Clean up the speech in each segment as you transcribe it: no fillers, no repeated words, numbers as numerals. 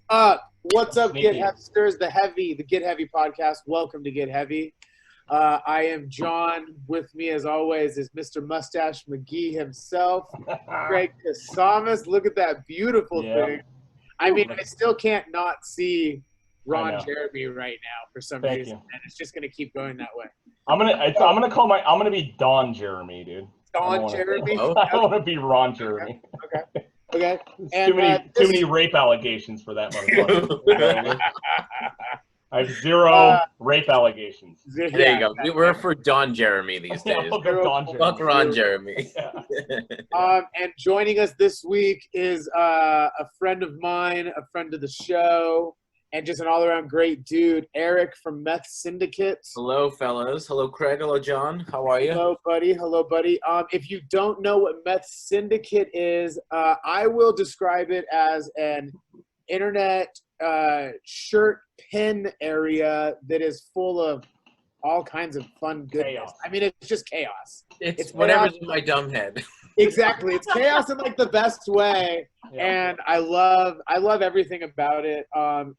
What's up, Get Sneaky. Heavsters, the Get Heavy podcast. Welcome to Get Heavy. I am John. With me, as always, is Mr. Mustache McGee himself, Greg Casamas. Look at that beautiful Yeah. thing. I mean, I still can't not see I Ron know. Jeremy right now for some Thank reason, you. and it's just gonna keep going that way. I'm gonna be Don Jeremy, dude. Don Jeremy. I don't want to be Ron Jeremy. Okay. It's And, too many rape allegations for that motherfucker. I have zero rape allegations. There you go. We're for Don Jeremy these Yeah, days. we'll go Don Jeremy. Fuck Ron Jeremy. Yeah. And joining us this week is a friend of mine, a friend of the show, and just an all-around great dude, Eric from Methsyndicate. Hello, fellas. Hello, Craig. Hello, John. How are you? Hello, buddy. Hello, buddy. If you don't know what Methsyndicate is, I will describe it as an internet shirt pin area that is full of all kinds of fun goodness. Chaos. I mean, it's just chaos. It's chaos. whatever's in my dumb head. Exactly. It's chaos in like the best way. Yeah. And I love everything about it.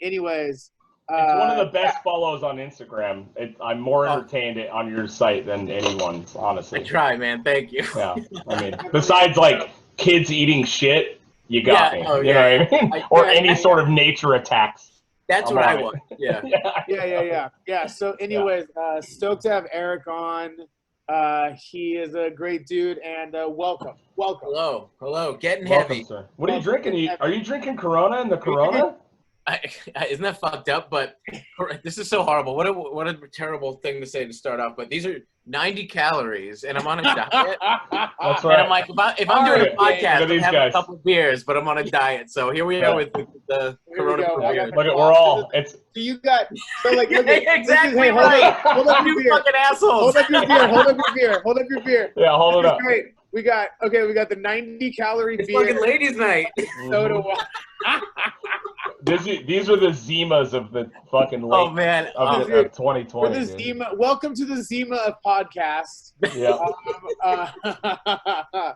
Anyways. It's one of the best follows on Instagram. I'm more entertained on your site than anyone's, honestly. I try, man. Thank you. Yeah. I mean, besides like kids eating shit, you got me. Oh, you know what I mean? Or any sort of nature attacks. That's what I want. Yeah. Yeah. So anyways, stoked to have Eric on. He is a great dude, and welcome. Hello. Getting Welcome, heavy. sir. What are you drinking? Are you drinking Corona in the Corona? Isn't that fucked up? But this is so horrible. What a terrible thing to say to start off. But these are 90 calories, and I'm on a diet. That's right. And I'm like, if I'm doing a podcast, I'm having a couple of beers, but I'm on a diet. So here we are with the Corona premiere. Look at we're all. It's. So you got look at, exactly hold right. Hold up your You beer. fucking assholes. Hold up your beer. Hold up your beer. Yeah, hold it up. Great. We got the 90-calorie It's beer. fucking ladies' night. Soda. These are the Zimas of the fucking late Oh man, of 2020. We're the Zima. Welcome to the Zima of podcasts. Yeah.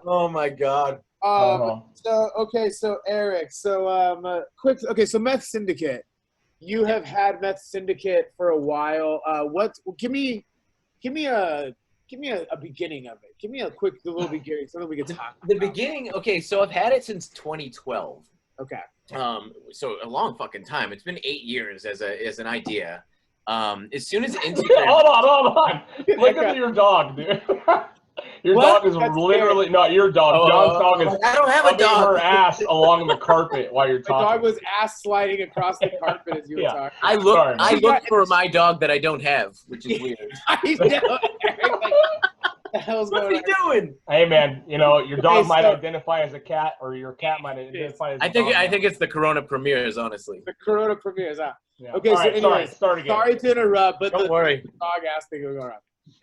Oh my god. So Eric, so Methsyndicate. You have had Methsyndicate for a while. Give me a beginning of it. Give me a quick little beginning, something we can talk about. The beginning. Okay, so I've had it since 2012. Okay. So a long fucking time. It's been 8 years as an idea. As soon as Instagram. Hold on. Look at your dog, dude. Your dog is literally not your dog. John's dog is. I don't have a dog. Her ass along the carpet while you're My talking. dog was ass sliding across the carpet as you were talking. I look for my dog that I don't have, which is weird. I know. Eric, like, the hell's What's going he on? doing? Hey man, your dog might identify as a cat, or your cat might identify as. I think it's the Corona premieres, honestly. The Corona premieres. Yeah. Okay, All so right, anyways, start again. sorry to interrupt, but Don't worry. dog ass thing was going on.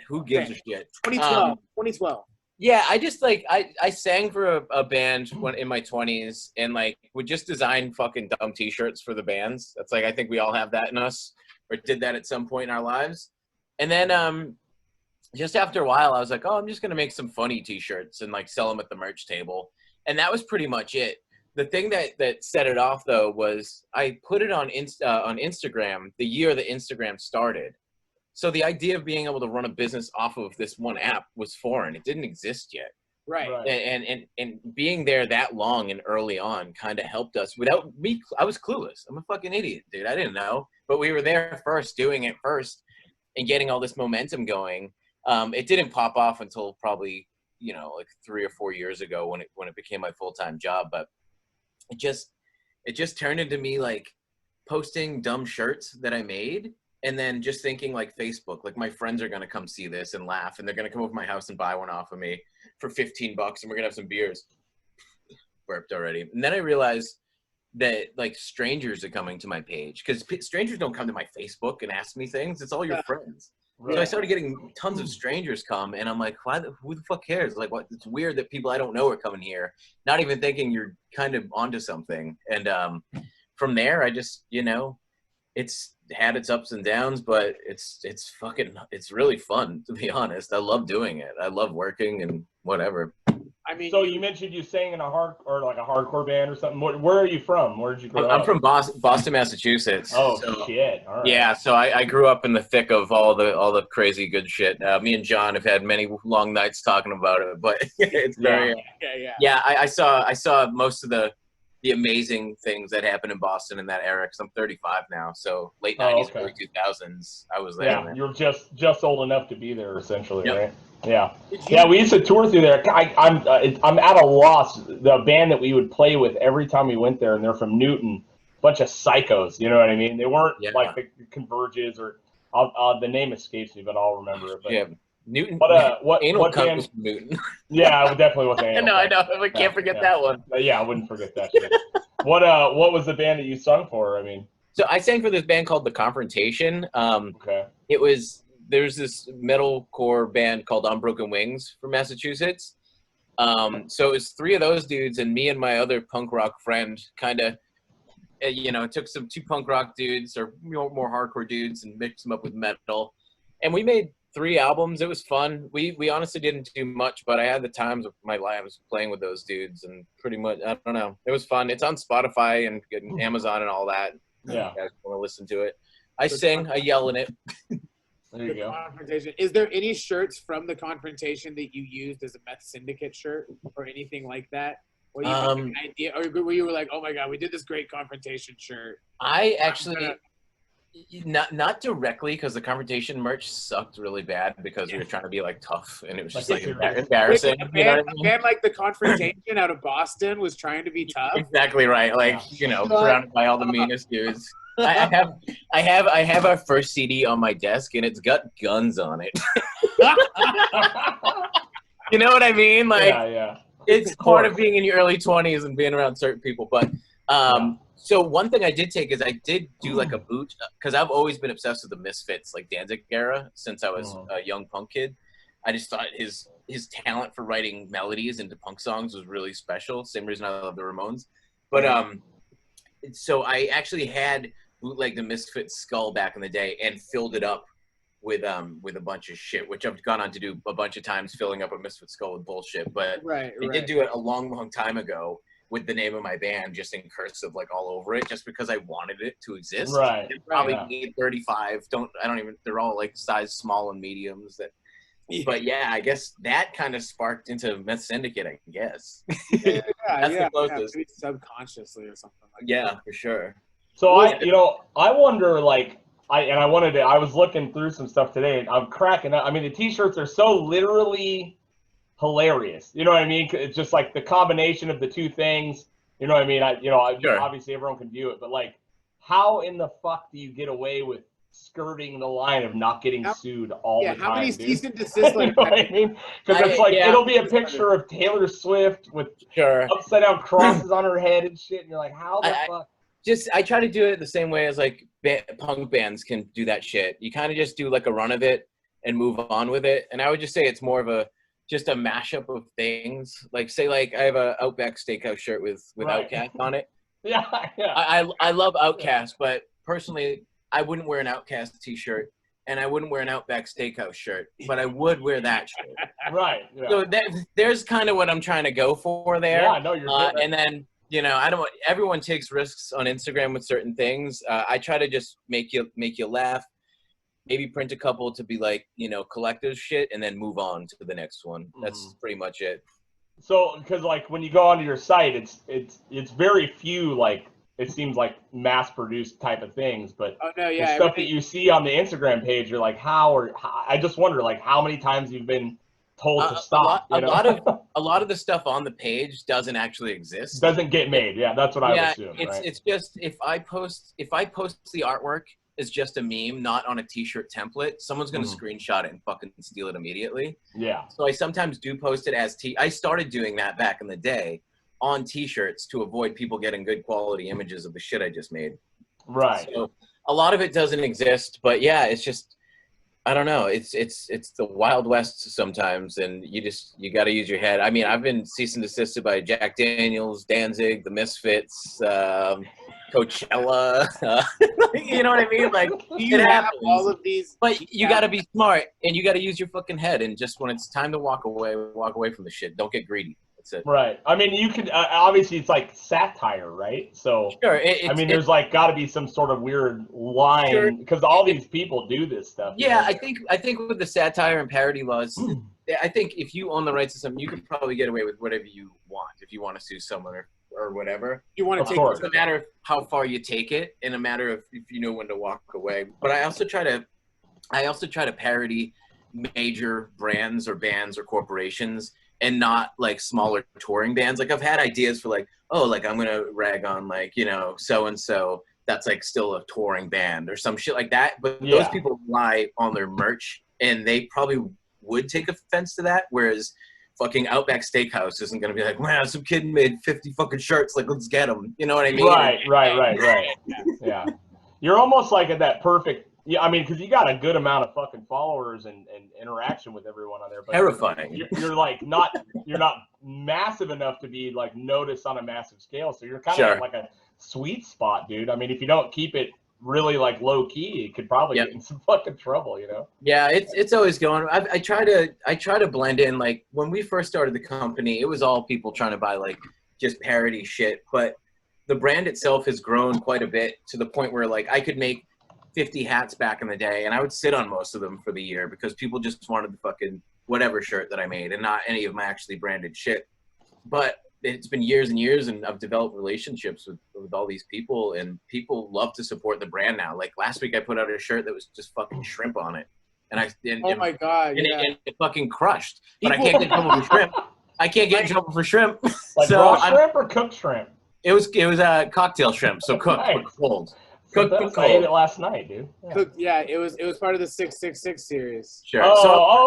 Who gives a shit? 2012. Yeah, I just I sang for a band in my 20s and like would just design fucking dumb t-shirts for the bands. That's like I think we all have that in us or did that at some point in our lives. And then just after a while I was like, "Oh, I'm just going to make some funny t-shirts and like sell them at the merch table." And that was pretty much it. The thing that set it off though was I put it on Instagram the year that Instagram started. So the idea of being able to run a business off of this one app was foreign. It didn't exist yet. Right. And being there that long and early on kind of helped us. Without me, I was clueless. I'm a fucking idiot, dude. I didn't know. But we were there first, doing it first, and getting all this momentum going. It didn't pop off until probably, like 3 or 4 years ago when it became my full-time job. But it just turned into me like posting dumb shirts that I made. And then just thinking like Facebook, like my friends are going to come see this and laugh and they're going to come over to my house and buy one off of me for $15 and we're going to have some beers. Burped already. And then I realized that like strangers are coming to my page because strangers don't come to my Facebook and ask me things. It's all your friends. Right. So I started getting tons of strangers come and I'm like, who the fuck cares? Like what? It's weird that people I don't know are coming here, not even thinking you're kind of onto something. And from there, I just, it's had its ups and downs, but it's really fun, to be honest. I love doing it. I love working and whatever. I mean, So you mentioned you sang in a hardcore band or something. Where are you from? Where did you grow up? I'm from Boston, Massachusetts. Oh so, shit! All right. Yeah, so I grew up in the thick of all the crazy good shit. Me and John have had many long nights talking about it, but it's very yeah. I saw most of the amazing things that happened in Boston in that era. Because I'm 35 now, so late 90s, early 2000s, I was there. Yeah, you're just old enough to be there, essentially, right? Yeah, Yeah. We used to tour through there. I'm at a loss. The band that we would play with every time we went there, and they're from Newton, bunch of psychos. You know what I mean? They weren't like the Converges or the name escapes me, but I'll remember it. But yeah, Newton. What band? Was from Newton. Yeah, it definitely was Anal. I know. We can't forget that one. Yeah, I wouldn't forget that shit. What was the band that you sung for? I mean, so I sang for this band called The Confrontation. There's this metalcore band called Unbroken Wings from Massachusetts. So it's three of those dudes and me and my other punk rock friend kind of, took some two punk rock dudes or more hardcore dudes and mixed them up with metal. And we made 3 albums. It was fun. We honestly didn't do much, but I had the times of my lives playing with those dudes and pretty much, I don't know. It was fun. It's on Spotify and Amazon and all that. Yeah. You guys want to listen to it. I sing, I yell in it. There you go. Confrontation. Is there any shirts from the Confrontation that you used as a Meth Syndicate shirt or anything like that? Or you had an idea, or where you were like, "Oh my god, we did this great Confrontation shirt." I actually not directly because the Confrontation merch sucked really bad because we were trying to be like tough and it was just like embarrassing. A band like the Confrontation out of Boston was trying to be tough. Exactly right. Like surrounded by all the meanest dudes. I have our first CD on my desk and it's got guns on it. You know what I mean? Like, it's part of being in your early 20s and being around certain people. But so one thing I did take is I did do like a boot because I've always been obsessed with the Misfits, like Danzig era, since I was a young punk kid. I just thought his talent for writing melodies into punk songs was really special. Same reason I love the Ramones. But so I actually had bootleg the Misfits skull back in the day and filled it up with a bunch of shit, which I've gone on to do a bunch of times, filling up a Misfit skull with bullshit. But I did do it a long time ago with the name of my band just in cursive, like all over it, just because I wanted it to exist. Right. It probably need 35. They're all like size small and mediums. But yeah, I guess that kind of sparked into Meth Syndicate, I guess. That's the closest. Maybe subconsciously or something like that. Yeah, for sure. So I wonder, like, I was looking through some stuff today and I'm cracking up. I mean, the t-shirts are so literally hilarious. You know what I mean? It's just like the combination of the two things. You know what I mean? Sure. Obviously everyone can view it, but like, how in the fuck do you get away with skirting the line of not getting sued all the time? How many cease and desist? You know what I mean? Because it's like it'll be a picture of Taylor Swift with upside down crosses on her head and shit, and you're like, how the fuck? I try to do it the same way as like punk bands can do that shit. You kind of just do like a run of it and move on with it. And I would just say it's more of just a mashup of things. Like say like I have a Outback Steakhouse shirt with Outkast on it. Yeah. I love Outkast, but personally I wouldn't wear an Outkast t-shirt and I wouldn't wear an Outback Steakhouse shirt, but I would wear that shirt. Right. Yeah. So there's kind of what I'm trying to go for there. Yeah, no, you're good. And then everyone takes risks on Instagram with certain things. I try to just make you laugh, maybe print a couple to be like, collector's shit and then move on to the next one. That's pretty much it. So, because like when you go onto your site, it's very few, like, it seems like mass-produced type of things, but the stuff that you see on the Instagram page, you're like, I just wonder, like, how many times you've been told to stop. A lot of the stuff on the page doesn't actually exist. Doesn't get made. Yeah, that's what I would assume. It's just if I post the artwork as just a meme, not on a t-shirt template, someone's gonna screenshot it and fucking steal it immediately. Yeah. So I sometimes do post it as I started doing that back in the day on t-shirts to avoid people getting good quality images of the shit I just made. Right. So a lot of it doesn't exist, but yeah, it's just I don't know. It's the Wild West sometimes, and you got to use your head. I mean, I've been cease and desisted by Jack Daniels, Danzig, the Misfits, Coachella. You know what I mean? Like, you have all of these, but you got to be smart and you got to use your fucking head. And just when it's time to walk away from the shit. Don't get greedy. That's it. Right. I mean, you could obviously it's like satire, right? So Sure. I mean, there's like got to be some sort of weird line because all these people do this stuff. Yeah, I think with the satire and parody laws, I think if you own the rights to something, you could probably get away with whatever you want if you want to sue someone or whatever. You want to take It's a matter of how far you take it, and a matter of if you know when to walk away. But I also try to parody major brands or bands or corporations, and not like smaller touring bands. Like I've had ideas for like, oh, like I'm gonna rag on like, you know, so and so that's like still a touring band or some shit like that. But those people rely on their merch, and they probably would take offense to that. Whereas fucking Outback Steakhouse isn't gonna be like, man, some kid made 50 fucking shirts, like let's get them. You know what I mean? Right. Yeah. You're almost like at that perfect. Yeah, I mean, because you got a good amount of fucking followers and interaction with everyone on there. But terrifying. You're like you're not massive enough to be like noticed on a massive scale. So you're kind of at like a sweet spot, dude. I mean, if you don't keep it really like low key, it could probably get in some fucking trouble, you know? Yeah, it's always going. I try to blend in. Like when we first started the company, it was all people trying to buy like just parody shit. But the brand itself has grown quite a bit to the point where like I could make 50 hats back in the day, and I would sit on most of them for the year because people just wanted the fucking whatever shirt that I made and not any of my actually branded shit. But it's been years and years, and I've developed relationships with all these people, and people love to support the brand now. Like last week I put out a shirt that was just fucking shrimp on it, and my god, it fucking crushed. But I can't get in trouble for shrimp. I can't get in trouble for shrimp. Like so raw shrimp or cooked shrimp? It was a cocktail shrimp, so cooked but cold. I ate it last night, dude. Yeah. It was part of the 666 series. Sure.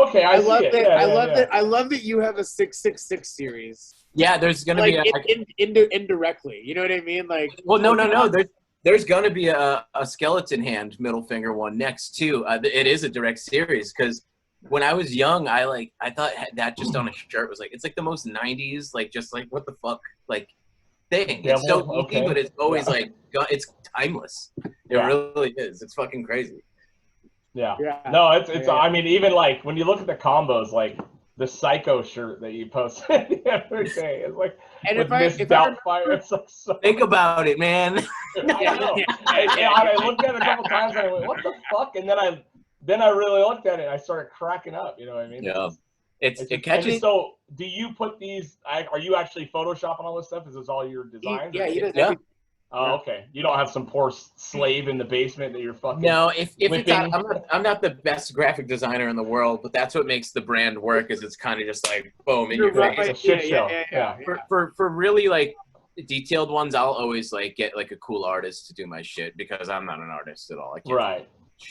Okay. I love it. I love that you have a 666 series. Yeah, there's gonna be indirectly. You know what I mean? Like, well, no. There's gonna be a skeleton hand middle finger one next too. It is a direct series because when I was young, I thought that just on a shirt was like it's like the most 90s, like just like what the fuck like thing. It's so easy, but it's always like it's timeless. It really is. It's fucking crazy. Yeah. No, it's. I mean, even like when you look at the combos, like the Psycho shirt that you posted the other day, it's like and with Miss Doubtfire. It's like so. Think about it, man. I know. I looked at it a couple times and I went, "What the fuck?" And then I really looked at it. And I started cracking up. You know what I mean? Yeah. It catches. So, do you put these? Are you actually photoshopping all this stuff? Is this all your designs? He does. Yeah. Oh, okay. You don't have some poor slave in the basement that you're fucking. No, if it's not, I'm not the best graphic designer in the world, but that's what makes the brand work. Is it's kind of just like boom in your face. It's a shit show. Yeah. For really like detailed ones, I'll always like get like a cool artist to do my shit because I'm not an artist at all. I can't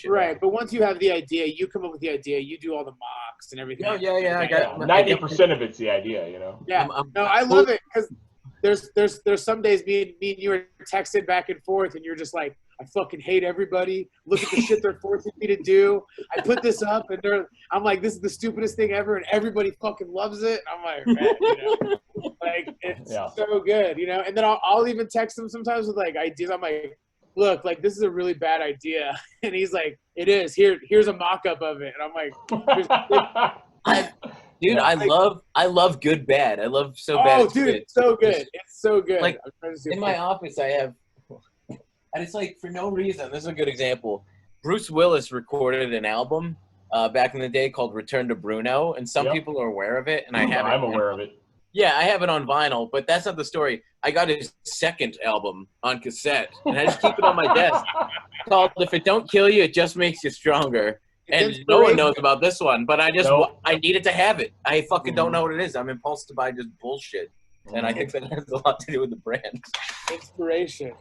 Right, but once you have the idea, you come up with the idea, you do all the mocks and everything. Oh, yeah. I got 90% of it's the idea, you know. Yeah, I love it because there's some days me and you are texting back and forth, and you're just like, I fucking hate everybody. Look at the shit they're forcing me to do. I put this up, and I'm like, this is the stupidest thing ever, and everybody fucking loves it. I'm like, man, you know, like it's so good, you know. And then I'll even text them sometimes with like ideas. I'm like, look, like this is a really bad idea, and he's like, it is. Here's a mock-up of it, and I'm like, dude, I love good bad. I love so bad. Oh, dude, it's so good. It's so good. Like in my office, I have, and it's like for no reason. This is a good example. Bruce Willis recorded an album back in the day called "Return to Bruno," and some people are aware of it, and I'm aware of it. Yeah, I have it on vinyl, but that's not the story. I got his second album on cassette, and I just keep it on my desk. Called "If It Don't Kill You, It Just Makes You Stronger." And no one knows about this one, but I needed to have it. I fucking don't know what it is. I'm impulsive to buy just bullshit, and I think that has a lot to do with the brand. Inspiration.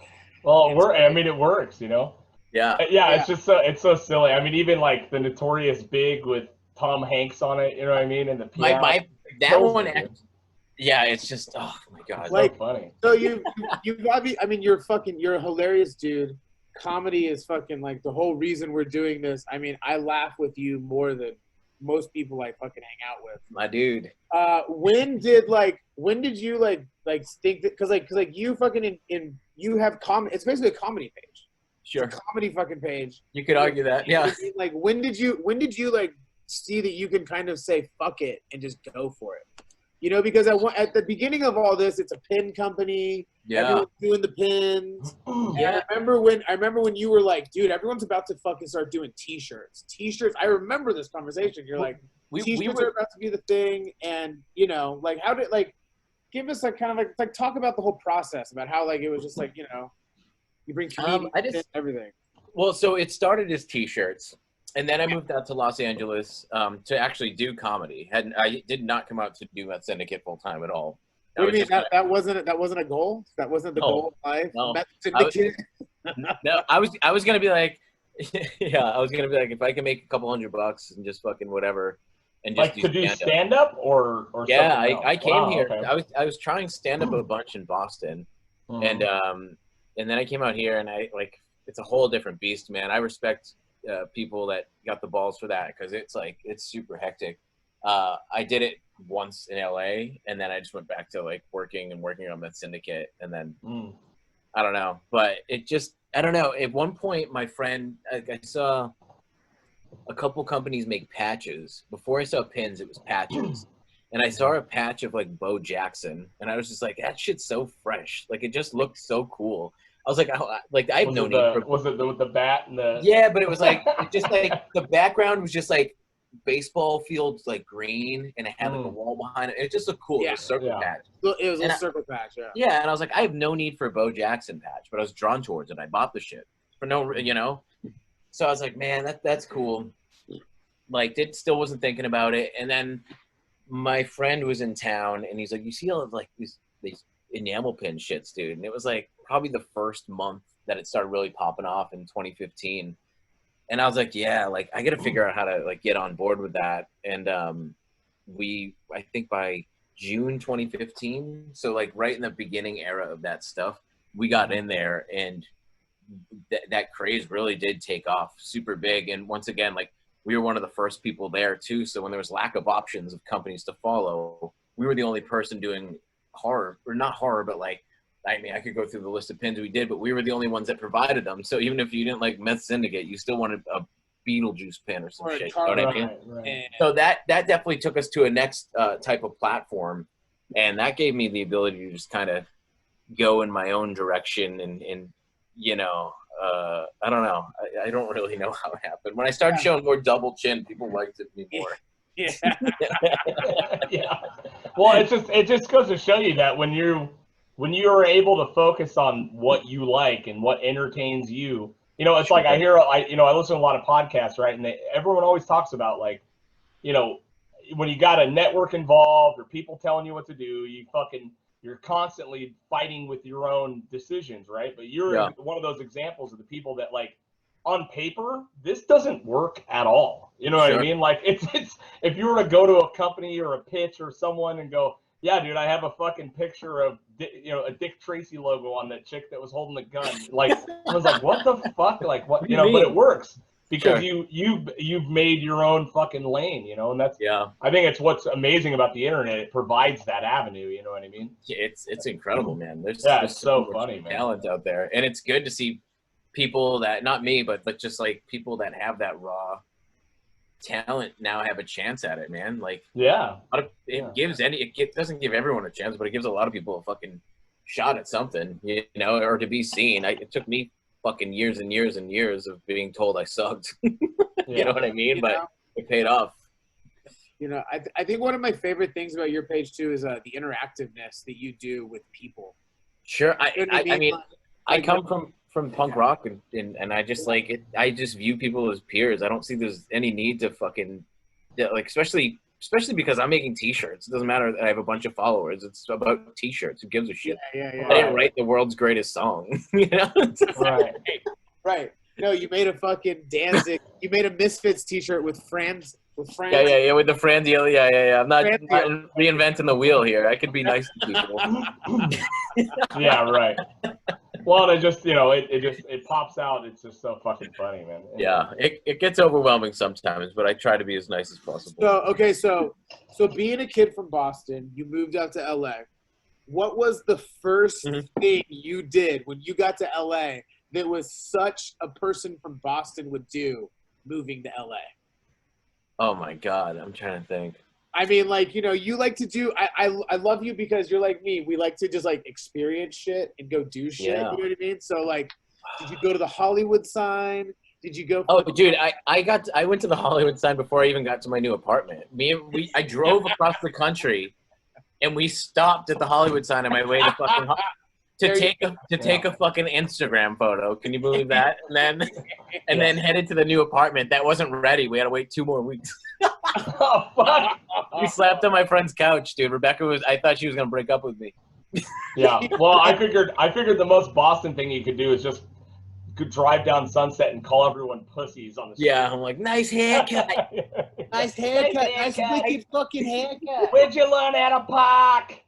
Well, it works, you know. Yeah. It's just so silly. I mean, even like the Notorious Big with Tom Hanks on it. You know what I mean? And the piano. That one. Yeah, it's just oh my god, like so funny. So you've got me. I mean, you're a hilarious dude. Comedy is fucking like the whole reason we're doing this. I mean, I laugh with you more than most people I fucking hang out with. My dude. When did you think that? Because you fucking you have comedy. It's basically a comedy page. Sure. It's a comedy fucking page. You could argue that. Yeah. Like when did you like see that you can kind of say fuck it and just go for it? You know, because at the beginning of all this, it's a pin company. Yeah. Everyone's doing the pins. Yeah. I remember when you were like, dude, everyone's about to fucking start doing T-shirts. T-shirts. I remember this conversation. You're like, T-shirts are about to be the thing, and you know, like, how did like, give us a kind of like talk about the whole process about how like it was just like, you know, you bring comedians and everything. Well, so it started as T-shirts. And then I moved out to Los Angeles to actually do comedy. I did not come out to do Methsyndicate full time at all. What do you mean that wasn't a goal? That wasn't the goal of life? No. Methsyndicate? No, I was gonna be like, yeah, I was gonna be like, if I can make a couple $100 and just fucking whatever, and just like to do stand up or yeah, something else? I came here. Okay. I was trying stand up a bunch in Boston, and then I came out here and I like it's a whole different beast, man. I respect people that got the balls for that because it's super hectic. I did it once in LA and then I just went back to like working on Methsyndicate and then I don't know, but I don't know. At one point, my friend, I saw a couple companies make patches. Before I saw pins, it was patches. And I saw a patch of like Bo Jackson, and I was just like, that shit's so fresh. Like it just looked so cool. I was like, I have no need for. Was it with the bat and the? Yeah, but it was like just like the background was just like baseball fields, like green, and it had like a wall behind it. It just looked cool. Yeah, it was a circle patch. It was a circle patch. Yeah. Yeah, and I was like, I have no need for a Bo Jackson patch, but I was drawn towards it. I bought the shit for no, you know. So I was like, man, that's cool. Like, still wasn't thinking about it, and then my friend was in town, and he's like, you see all of like these enamel pin shits, dude, and it was like probably the first month that it started really popping off in 2015. And I was like, yeah, like I got to figure out how to like get on board with that. And I think by June 2015, so like right in the beginning era of that stuff, we got in there, and that craze really did take off super big. And once again, like we were one of the first people there too. So when there was lack of options of companies to follow, we were the only person doing horror, or not horror, but like, I mean, I could go through the list of pins we did, but we were the only ones that provided them. So even if you didn't like Methsyndicate, you still wanted a Beetlejuice pin or some shit. You know what I mean? Right. So that definitely took us to a next type of platform, and that gave me the ability to just kind of go in my own direction. And you know, I don't know. I don't really know how it happened. When I started showing more double chin, people liked me more. Yeah. Yeah. Well, it just goes to show you that when you are able to focus on what you like and what entertains you, you know, it's like I listen to a lot of podcasts, right? And everyone always talks about like, you know, when you got a network involved or people telling you what to do, you're constantly fighting with your own decisions, right? But you're one of those examples of the people that like, on paper, this doesn't work at all. You know what I mean? Like it's if you were to go to a company or a pitch or someone and go, yeah, dude, I have a fucking picture of, you know, a Dick Tracy logo on that chick that was holding the gun. Like, I was like, what the fuck? Like, what you know, but it works because you've made your own fucking lane, you know, and that's, I think it's what's amazing about the internet. It provides that avenue, you know what I mean? It's incredible, man. There's it's so funny, man. Talent out there. And it's good to see people that, not me, but just like people that have that raw talent now have a chance at it, man. Like, it doesn't give everyone a chance, but it gives a lot of people a fucking shot at something, you know, or to be seen. It took me fucking years and years and years of being told I sucked. You know what I mean? But it paid off. You know, I think one of my favorite things about your page too is the interactiveness that you do with people. Sure. I mean, I come from punk rock and I just like it. I just view people as peers. I don't see there's any need to fucking like, especially because I'm making T-shirts. It doesn't matter that I have a bunch of followers. It's about T-shirts. Who gives a shit? Yeah. I didn't write the world's greatest song. You know? Right. No, you made a fucking Danzig. You made a Misfits T-shirt with Franz. Yeah, with the Franz. Yeah. I'm not reinventing the wheel here. I could be nice to people. Yeah, right. Well, it just, you know, it pops out. It's just so fucking funny, man. Yeah, it gets overwhelming sometimes, but I try to be as nice as possible. So being a kid from Boston, you moved out to LA. What was the first thing you did when you got to LA that was such a person from Boston would do moving to LA? Oh my God, I'm trying to think. I mean, like, you know, you like to do. I love you because you're like me. We like to just like experience shit and go do shit. Yeah. You know what I mean? So like, did you go to the Hollywood sign? Did you go? Oh, dude, I went to the Hollywood sign before I even got to my new apartment. I drove across the country, and we stopped at the Hollywood sign on my way to fucking take a fucking Instagram photo. Can you believe that? And then headed to the new apartment that wasn't ready. We had to wait 2 more weeks. Oh fuck! We slept on my friend's couch, dude. I thought she was gonna break up with me. Yeah. Well, I figured the most Boston thing you could do is just drive down Sunset and call everyone pussies on the street. Yeah, I'm like, nice haircut. Nice haircut. Nice wicked fucking haircut. Where'd you learn how to park?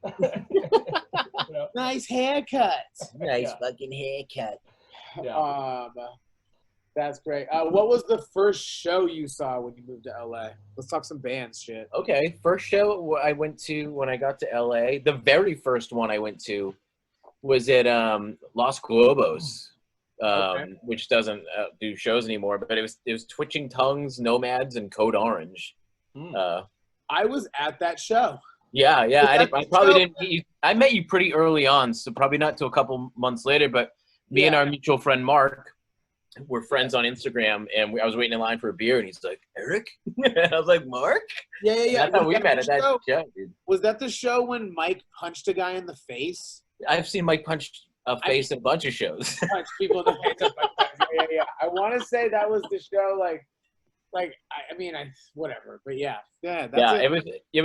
Nice haircut. Nice fucking haircut. Yeah. That's great. What was the first show you saw when you moved to LA? Let's talk some bands shit. Okay, first show I went to when I got to LA, the very first one I went to was at Los Globos, which doesn't do shows anymore, but it was Twitching Tongues, Nomads, and Code Orange. I was at that show. Yeah. I probably didn't meet you. I met you pretty early on, so probably not till a couple months later, but me and our mutual friend Mark were friends on Instagram, and I was waiting in line for a beer, and he's like, Eric? I was like, Mark? Yeah. That's how we met at that show, dude. Was that the show when Mike punched a guy in the face? I've seen Mike punch a face in a bunch of shows. Punch people in the face. Yeah. I want to say that was the show, whatever, but yeah. It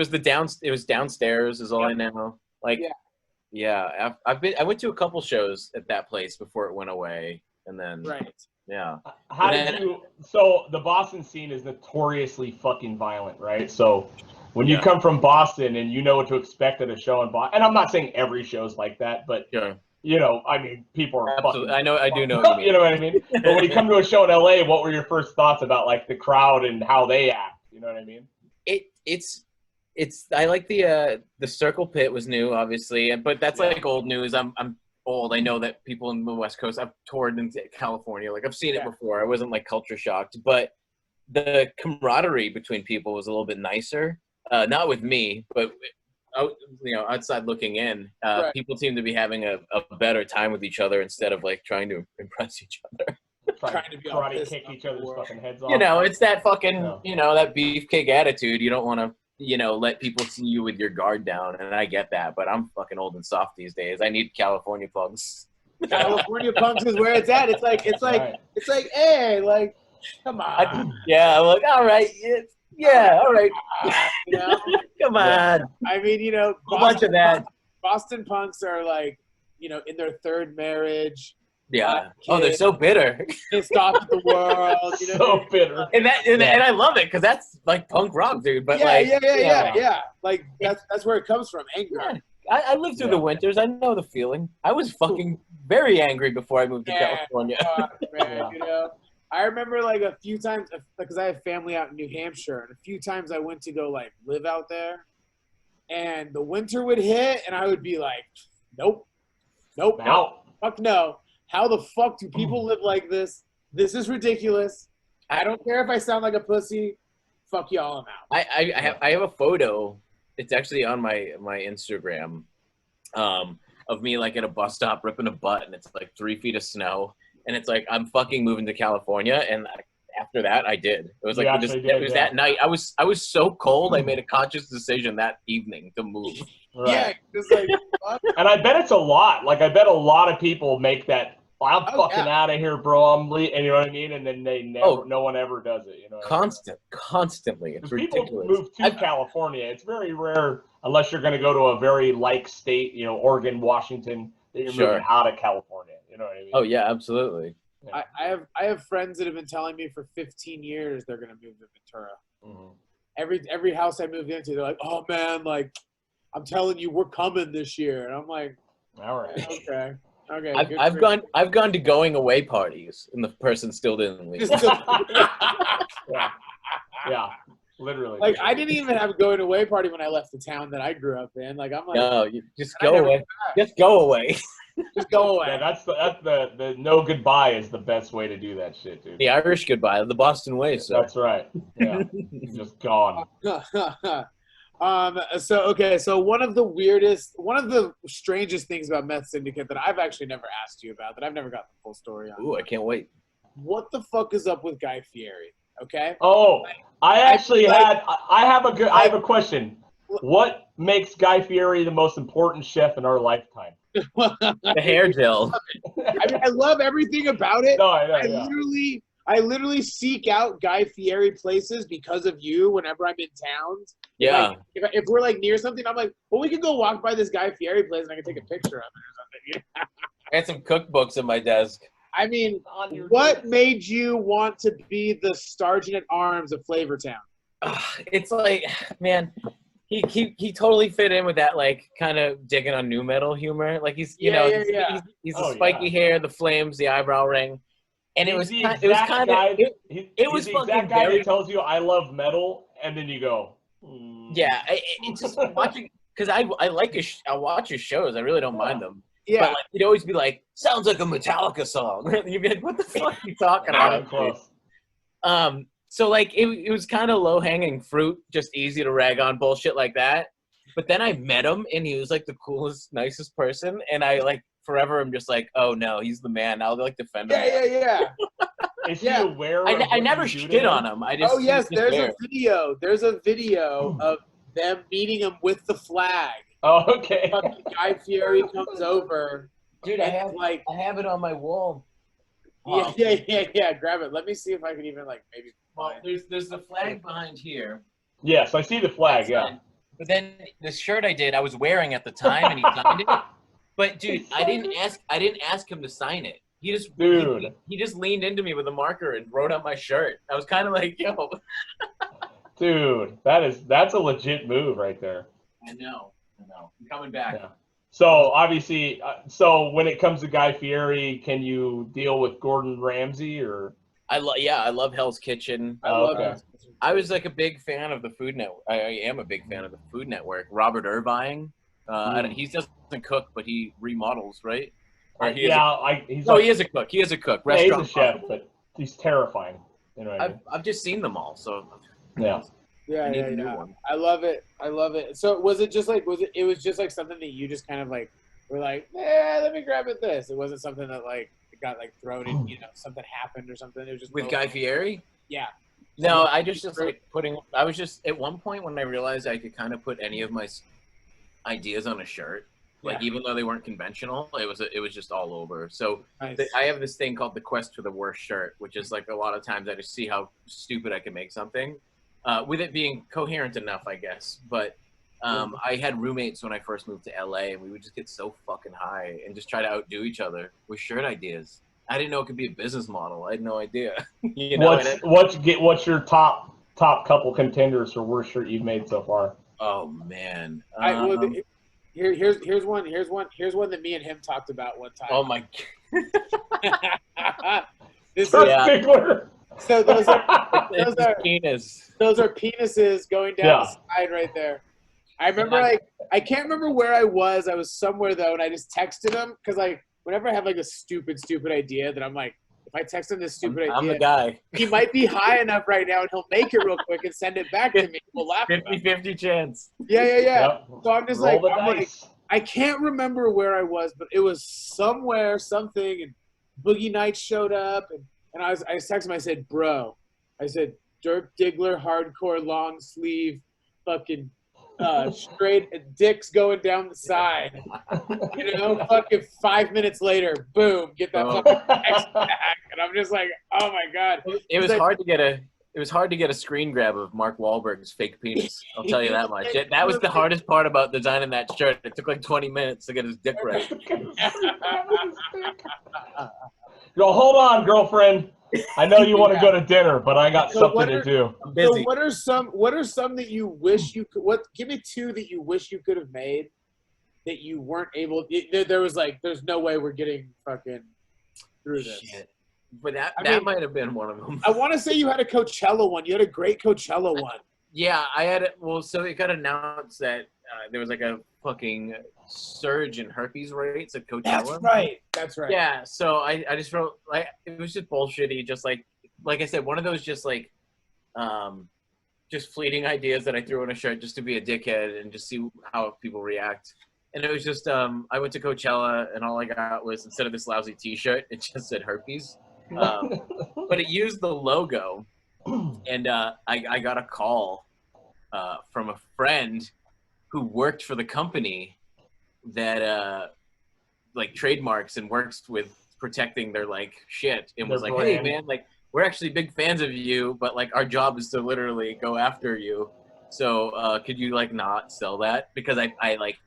was downstairs is all I know. I went to a couple shows at that place before it went away, and then yeah. So the Boston scene is notoriously fucking violent, right? So when you come from Boston and you know what to expect at a show in Boston, and I'm not saying every show's like that, but you know, I mean, people are absolutely. fucking. I do know what you mean. You know what I mean? But when you come to a show in LA, what were your first thoughts about like the crowd and how they act? You know what I mean? It's I like the Circle Pit was new, obviously, but that's like old news. I'm old. I know that people in the West Coast, I've toured in California, like I've seen it before. I wasn't like culture shocked, but the camaraderie between people was a little bit nicer. Not with me, but outside looking in, people seem to be having a better time with each other instead of like trying to impress each other. Trying to karate kick each other's fucking heads off. You know, it's that fucking that beefcake attitude. You don't want to let people see you with your guard down, and I get that, but I'm fucking old and soft these days. I need California punks. California punks is where it's at. It's like, hey, like, come on. I'm like, all right, all right. Come on. I mean, a bunch of that. Boston punks are like, in their third marriage. Yeah. They're so bitter. Pissed off at the world. So bitter. And I love it because that's like punk rock, dude. But yeah. Like that's where it comes from. Anger. Yeah. I lived through the winters. I know the feeling. I was fucking very angry before I moved to California. Man, I remember like a few times because I have family out in New Hampshire, and a few times I went to go like live out there, and the winter would hit, and I would be like, nope, fuck no. How the fuck do people live like this? This is ridiculous. I don't care if I sound like a pussy. Fuck y'all, I'm out. I have a photo. It's actually on my Instagram of me like at a bus stop ripping a butt, and it's like 3 feet of snow, and it's like I'm fucking moving to California, and after that I did. It was like that night. I was so cold. I made a conscious decision that evening to move. Right. Yeah, just like fuck. And I bet it's a lot. Like I bet a lot of people make that. I'm fucking out of here, bro. I'm leaving, and you know what I mean. And then they never, no one ever does it. You know, constantly. It's ridiculous. People move to California. It's very rare, unless you're going to go to a very like state, Oregon, Washington, that you're moving out of California. You know what I mean? Oh yeah, absolutely. Yeah. I have friends that have been telling me for 15 years they're going to move to Ventura. Mm-hmm. Every house I move into, they're like, "Oh man, like I'm telling you, we're coming this year," and I'm like, "All right, okay." I've gone to going away parties, and the person still didn't leave. Yeah, literally. Like I didn't even have a going away party when I left the town that I grew up in. Like I'm like, no, you just go away. Just go away. Just go away. Yeah, that's the no goodbye is the best way to do that shit, dude. The Irish goodbye, the Boston way. So that's right. Yeah, just gone. So one of the strangest things about Meth Syndicate that I've actually never asked you about, that I've never gotten the full story on. Ooh, I can't wait. What the fuck is up with Guy Fieri? Okay. Oh, I have a question. What makes Guy Fieri the most important chef in our lifetime? The hair gel. I mean, I love everything about it. No, I literally seek out Guy Fieri places because of you whenever I'm in towns. Yeah. Like, if we're like near something, I'm like, well, we could go walk by this Guy Fieri place and I can take a picture of it or something. I had some cookbooks in my desk. I mean, what made you want to be the sergeant at arms of Flavortown? It's like, man, he totally fit in with that, like, kind of digging on new metal humor. Like, he's he's the spiky hair, the flames, the eyebrow ring, and it was the exact guy that tells you I love metal, and then you go, yeah. It's just watching, because I'll watch his shows. I really don't mind them. Yeah. But like, he'd always be like, sounds like a Metallica song. You'd be like, what the fuck are you talking about? Close. So like it was kind of low hanging fruit, just easy to rag on, bullshit like that. But then I met him and he was like the coolest, nicest person, and I like forever I'm just like, oh no, he's the man. I'll like defend him. Yeah. Is he aware? I never shit on him. I just there's a video. There's a video of them meeting him with the flag. Oh, okay. Fucking Guy Fieri comes over. Dude, I have it on my wall. Yeah. Grab it. Let me see if I can even like maybe. Well, there's the flag behind here. Yes, I see the flag. Yeah. But then the shirt I was wearing at the time, and he signed it. But dude, I didn't ask him to sign it. He just leaned into me with a marker and wrote up my shirt. I was kind of like, yo. Dude, that's a legit move right there. I know. I'm coming back. Yeah. So obviously, when it comes to Guy Fieri, can you deal with Gordon Ramsay or? I love Hell's Kitchen. I was like a big fan of the Food Network. I am a big fan of the Food Network. Robert Irvine. He doesn't cook, but he remodels, right? He is a cook. He is a cook. Yeah, he's a chef, but he's terrifying. You know what I mean? I've just seen them all, so. Yeah. Yeah. I love it. So was it just like it was just like something that you just kind of like were like, let me grab it this. It wasn't something that like it got like thrown in, something happened or something. It was just with Guy Fieri? Yeah. No, I just like I was just at one point when I realized I could kind of put any of my ideas on a shirt, like even though they weren't conventional, it was just all over. So nice. I have this thing called the quest for the worst shirt, which is like a lot of times I just see how stupid I can make something. With it being coherent enough, I guess. But I had roommates when I first moved to LA, and we would just get so fucking high and just try to outdo each other with shirt ideas. I didn't know it could be a business model. I had no idea. What's your top couple contenders for worst shirt you've made so far? Oh man. Here's one that me and him talked about one time. Oh my. So those are penises going down the side right there. I remember I can't remember where I was. I was somewhere though, and I just texted him because whenever I have like a stupid idea that I'm like, if I text him this stupid idea, I'm the guy. He might be high enough right now, and he'll make it real quick and send it back to me. We'll laugh. 50-50 chance. Yeah. Yep. So I'm just like, I can't remember where I was, but it was somewhere, something, and Boogie Nights showed up, and I texted him. I said, bro, Dirk Diggler, hardcore, long sleeve, fucking straight dicks going down the side. Fucking 5 minutes later, boom, get that fucking text back, and I'm just like, oh my god. It was hard to get a screen grab of Mark Wahlberg's fake penis. I'll tell you that much. That was the hardest part about designing that shirt. It took like 20 minutes to get his dick right. Yo, hold on, girlfriend. I know you want to go to dinner, but I got something to do. I'm busy. So what are some that you wish you could? Give me two that you wish you could have made that you weren't able. There was like, there's no way we're getting fucking through this. Shit. But that might have been one of them. I want to say you had a Coachella one. You had a great Coachella one. Yeah, I had it. Well, so it got announced that there was like a fucking surge in herpes rates at Coachella. That's right. Yeah, so I just wrote, like, it was just bullshitty. Just like I said, one of those just like, just fleeting ideas that I threw in a shirt just to be a dickhead and just see how people react. And it was just, I went to Coachella and all I got was, instead of this lousy t-shirt, it just said herpes. But it used the logo. And I got a call from a friend who worked for the company that like trademarks and works with protecting their like shit, and was like, hey man, like we're actually big fans of you, but like our job is to literally go after you. So could you like not sell that? Because I like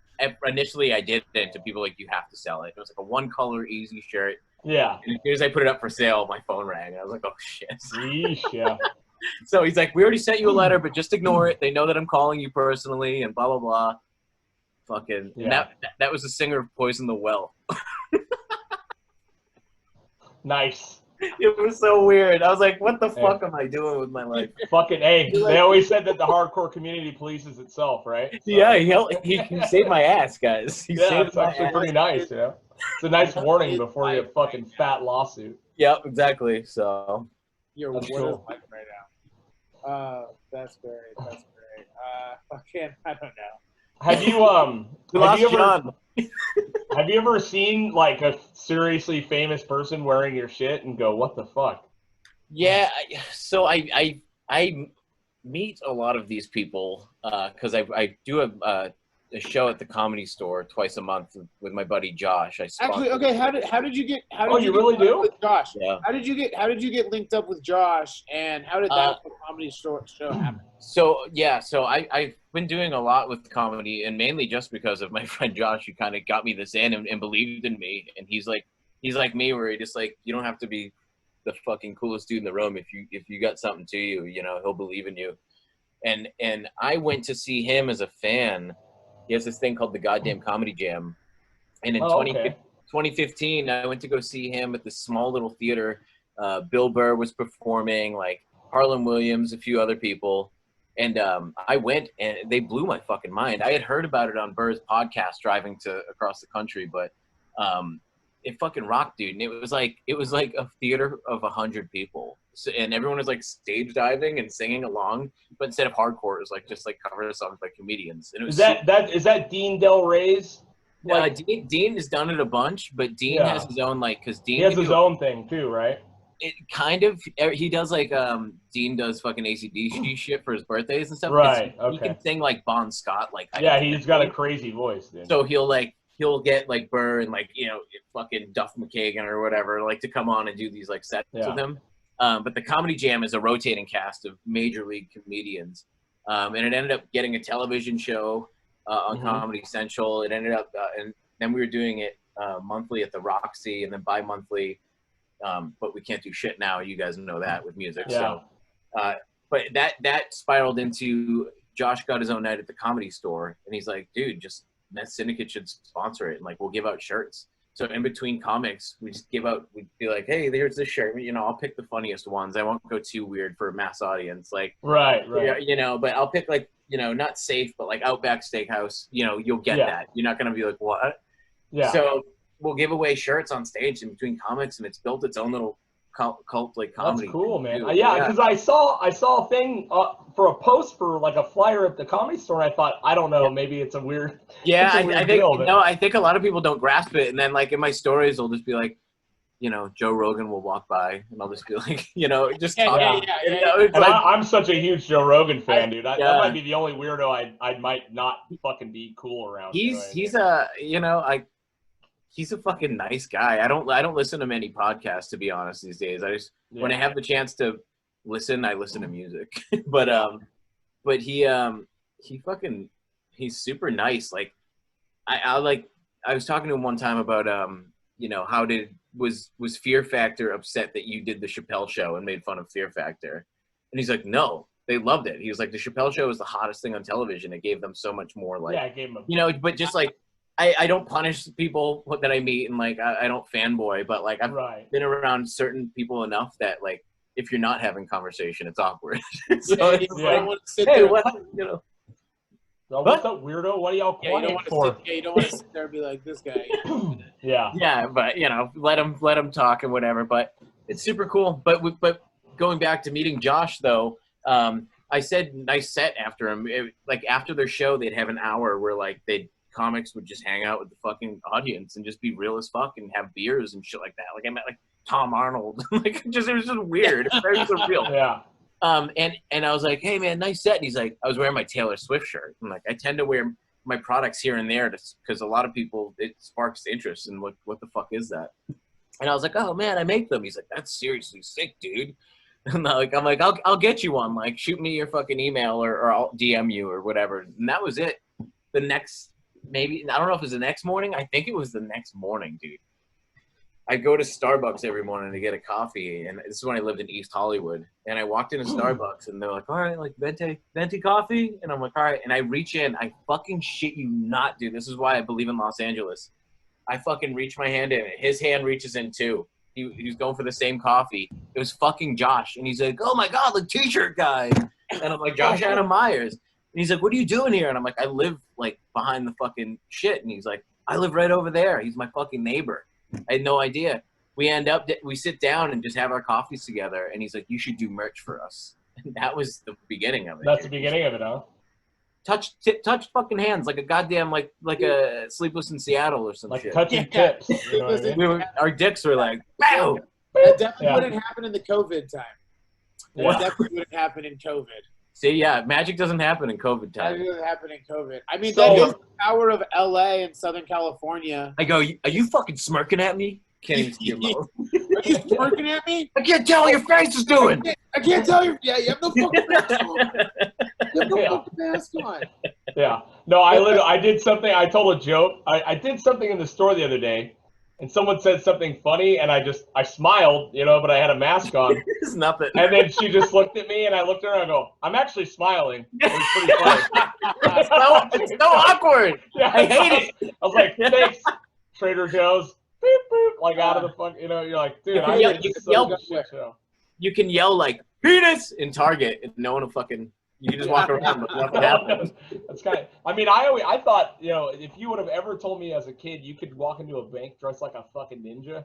initially I did it to people like, you have to sell it. It was like a one color easy shirt. Yeah. And as soon as I put it up for sale, my phone rang and I was like, oh shit. Yeesh, yeah. So he's like, we already sent you a letter, but just ignore it. They know that I'm calling you personally and blah blah blah. Fucking yeah. that was the singer of Poison the Well. Nice. It was so weird. I was like, what the fuck am I doing with my life? Fucking A. They always said that the hardcore community polices itself, right? So, yeah, he saved my ass, guys. It's actually pretty nice, you know? It's a nice warning before you fucking fat lawsuit. Yep, exactly. So Your That's what is cool. life right now? That's great. That's great. Fucking, I don't know. Have you have you ever seen like a seriously famous person wearing your shit and go, what the fuck? yeah, so I meet a lot of these people because I do a show at the Comedy Store twice a month with my buddy Josh. Actually, okay. How did you get? How did Oh, you you get really linked do? up with Josh? Yeah. How did you get linked up with Josh? And how did that comedy show happen? So I've been doing a lot with comedy, and mainly just because of my friend Josh, who kind of got me this in and believed in me. And he's like me, where he just like, you don't have to be the fucking coolest dude in the room. If you got something to you, you know, he'll believe in you. And I went to see him as a fan. He has this thing called the Goddamn Comedy Jam. And in 2015, I went to go see him at this small little theater. Bill Burr was performing, like Harlan Williams, a few other people. And I went, and they blew my fucking mind. I had heard about it on Burr's podcast driving across the country, but it fucking rocked, dude. And it was like a theater of 100 people. So, and everyone was like stage diving and singing along, but instead of hardcore, it was like just like cover songs by comedians. And it was is that Dean Del Rey's? Like, Dean has done it a bunch, but Dean has his own, like, because Dean has his own thing too, right? It kind of, he does like Dean does fucking AC/DC shit for his birthdays and stuff. Right. He can sing like Bon Scott, like he's got a crazy voice, dude. So he'll get like Burr and like, you know, fucking Duff McKagan or whatever, like to come on and do these like sets with him. But the Comedy Jam is a rotating cast of major league comedians, and it ended up getting a television show on Comedy Central. It ended up, and then we were doing it monthly at the Roxy, and then bi-monthly. But we can't do shit now. You guys know that with music. Yeah. So, but that spiraled into Josh got his own night at the Comedy Store, and he's like, dude, just Methsyndicate should sponsor it, and like we'll give out shirts. So in between comics, we'd be like, hey, here's this shirt. You know, I'll pick the funniest ones. I won't go too weird for a mass audience. Like, right. You know, but I'll pick like, you know, not safe, but like Outback Steakhouse. You know, you'll get that. You're not gonna be like, what? Yeah. So we'll give away shirts on stage in between comics, and it's built its own little cult like comedy. That's cool, man. Yeah, because I saw a thing for a post for like a flyer at the Comedy Store, and I thought, I don't know, maybe it's a weird. Yeah, it's a weird I think deal, I think a lot of people don't grasp it, and then like in my stories, they'll just be like, you know, Joe Rogan will walk by, and I'll just be like, you know, just talking. You know, and like, I'm such a huge Joe Rogan fan, dude. That might be the only weirdo I might not fucking be cool around. He's a fucking nice guy. I don't listen to many podcasts, to be honest, these days. I just when I have the chance to listen, I listen to music. but he's super nice. Like I was talking to him one time about you know, was Fear Factor upset that you did the Chappelle Show and made fun of Fear Factor? And he's like, no, they loved it. He was like, the Chappelle Show was the hottest thing on television. It gave them so much more, like, it gave them you know, but just like, I don't punish people that I meet, and like I don't fanboy, but like I've been around certain people enough that like if you're not having conversation, it's awkward. So it's like, hey, what, you know? So what's up, weirdo? What are y'all quiet for? You don't want to sit there and be like, this guy. Yeah, but you know, let him talk and whatever. But it's super cool. But going back to meeting Josh though, I said nice set after him. Like after their show, they'd have an hour where like comics would just hang out with the fucking audience and just be real as fuck and have beers and shit like that. Like I met like Tom Arnold. Like it was just weird. It was very surreal. Yeah. And I was like, hey man, nice set. And he's like, I was wearing my Taylor Swift shirt. I'm like, I tend to wear my products here and there because a lot of people, it sparks interest in what the fuck is that? And I was like, oh man, I make them. He's like, that's seriously sick, dude. And I'm like, I'll get you one. Like, shoot me your fucking email or I'll DM you or whatever. And that was it. The next, maybe, I don't know if it was the next morning. I think it was the next morning, dude. I go to Starbucks every morning to get a coffee. And this is when I lived in East Hollywood. And I walked into Starbucks and they're like, all right, like venti coffee? And I'm like, all right. And I reach in. I fucking shit you not, dude. This is why I believe in Los Angeles. I fucking reach my hand in. His hand reaches in too. He was going for the same coffee. It was fucking Josh. And he's like, oh my God, the t-shirt guy. And I'm like, Josh Adam Myers. And he's like, what are you doing here? And I'm like, I live like behind the fucking shit. And he's like, I live right over there. He's my fucking neighbor. I had no idea. We sit down and just have our coffees together. And he's like, you should do merch for us. And that was the beginning of it. That's the beginning of it, huh? Touch fucking hands like a goddamn like a Sleepless in Seattle or some like shit. touching tips. You know what I mean? Our dicks were like, pow! That definitely wouldn't happen in the COVID time. That Yeah. definitely wouldn't happen in COVID. See, yeah, magic doesn't happen in COVID That time. doesn't happen in COVID. I mean, So- that is the power of LA and Southern California. I go, are you fucking smirking at me? Can't even see your mouth. Are you smirking at me? I can't tell what your face is doing. I can't tell you. Yeah, you have no fucking mask on. You have no Yeah. fucking mask on. Yeah. No, I did something. I told a joke. I did something in the store the other day, and someone said something funny, and I smiled, but I had a mask on. It's nothing. And then she just looked at me, and I looked at her, and I go, I'm actually smiling. It was pretty funny. It's so awkward. Yeah, I hate it. I was like, thanks, Trader Joe's. Beep, boop, like out of the fuck, you're like, dude, I Yeah, think you this can is yell- such a shit show. You can yell like penis in Target, and no one will fucking. You can just walk around with nothing happens. That's kind of. I mean, I thought, if you would have ever told me as a kid you could walk into a bank dressed like a fucking ninja,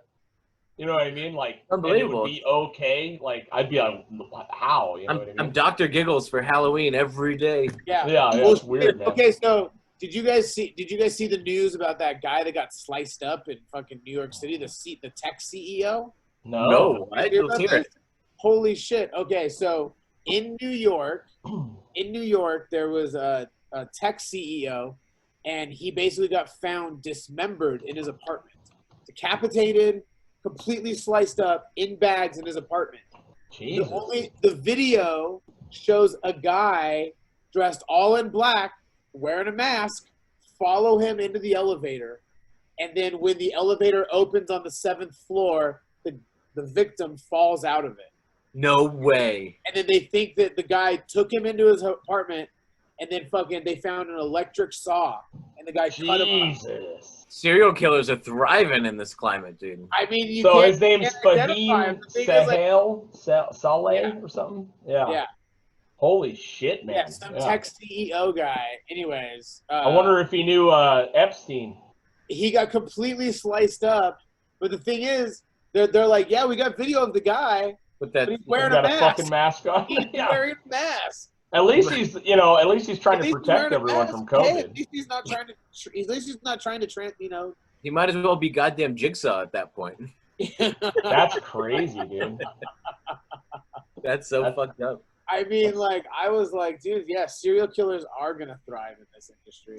you know what I mean? Like, Unbelievable. and it would be okay. Like, I'd be like, how? You know what I mean? I'm Dr. Giggles for Halloween every day. Yeah. Yeah, it's weird, man. Okay, so did you guys see the news about that guy that got sliced up in fucking New York City, the tech CEO? No. I Did you hear let's about hear it. this? Holy shit. Okay, so in New York, there was a tech CEO, and he basically got found dismembered in his apartment, decapitated, completely sliced up in bags in his apartment. Jesus. The video shows a guy dressed all in black, wearing a mask, follow him into the elevator, and then when the elevator opens on the 7th floor, the victim falls out of it. No way. And then they think that the guy took him into his apartment, and then they found an electric saw, and the guy cut him up. Jesus. Serial killers are thriving in this climate, dude. I mean, you So can't, his name's can't identify him. Fahim The thing is, like, Saleh Yeah. or something? Yeah. Yeah. Holy shit, man. yeah, some tech CEO guy. Anyways, I wonder if he knew Epstein. he got completely sliced up. But the thing is, they're like, yeah, we got video of the guy, But but that he's He's wearing got a a mask. fucking mask on. He's Yeah. wearing a mask. At least he's trying to At least he's protect wearing a everyone mask. from Hey, COVID. at least he's not trying to. At least he's not trying to he might as well be goddamn Jigsaw at that point. That's crazy, dude. That's so fucked up. I mean, like, I was like, dude, yeah, serial killers are gonna thrive in this industry.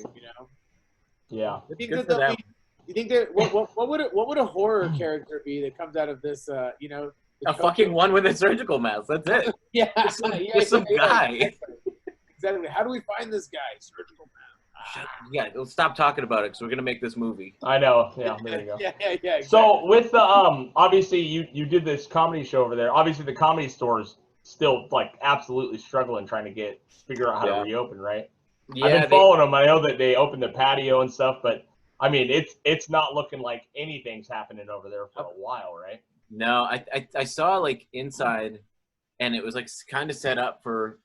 Yeah. You think Good that for they'll them. be? You think that what would a horror character be that comes out of this? The A fucking one with a surgical mask. That's it. yeah, Just some guy. Exactly. How do we find this guy? Surgical mask. Yeah, let's stop talking about it because we're gonna make this movie. I know. Yeah, there you go. Yeah. Exactly. So with the obviously you did this comedy show over there. Obviously the comedy store's still like absolutely struggling trying to figure out how to reopen, right? Yeah, I've been following them. I know that they opened the patio and stuff, but I mean it's not looking like anything's happening over there for a while, right? No, I saw like inside, and it was like kind of set up for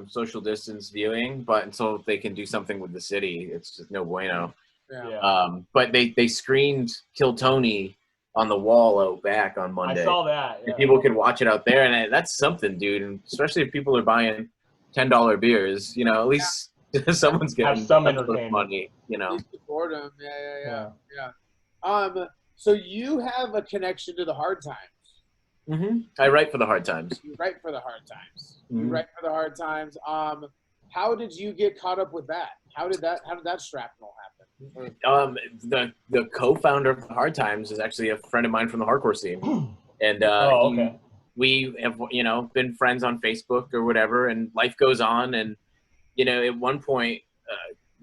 social distance viewing, but until they can do something with the city, it's just no bueno. Yeah. But they screened Kill Tony on the wall out back on Monday. I saw that. And Yeah. people could watch it out there, and that's something, dude. And especially if people are buying $10 beers, you know, at least someone's getting some some sort of entertainment. money, you know. Support them. Yeah. So you have a connection to the hard times. I write for the hard times. You write for the hard times. You write for the hard times. How did you get caught up with that? How did that shrapnel happen? The co-founder of the Hard Times is actually a friend of mine from the hardcore scene, and we have, you know, been friends on Facebook or whatever, and life goes on, and you know, at one point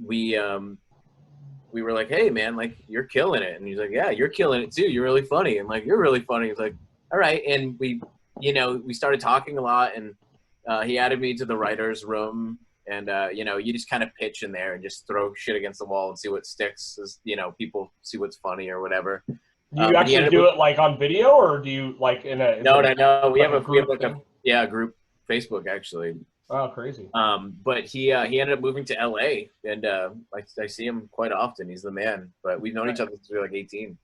we were like, hey man, like, you're killing it, and he's like, yeah, you're killing it too, you're really funny, and like, you're really funny. He's like, all right, and we, you know, we started talking a lot, and he added me to the writer's room. And, you know, you just kind of pitch in there and just throw shit against the wall and see what sticks, as, you know, people see what's funny or whatever. Do you actually do it like on video, or do you like in a... No. We have like thing? a group Facebook actually. Oh, crazy. But he ended up moving to LA, and I see him quite often. He's the man, but we've known each other since we were like 18.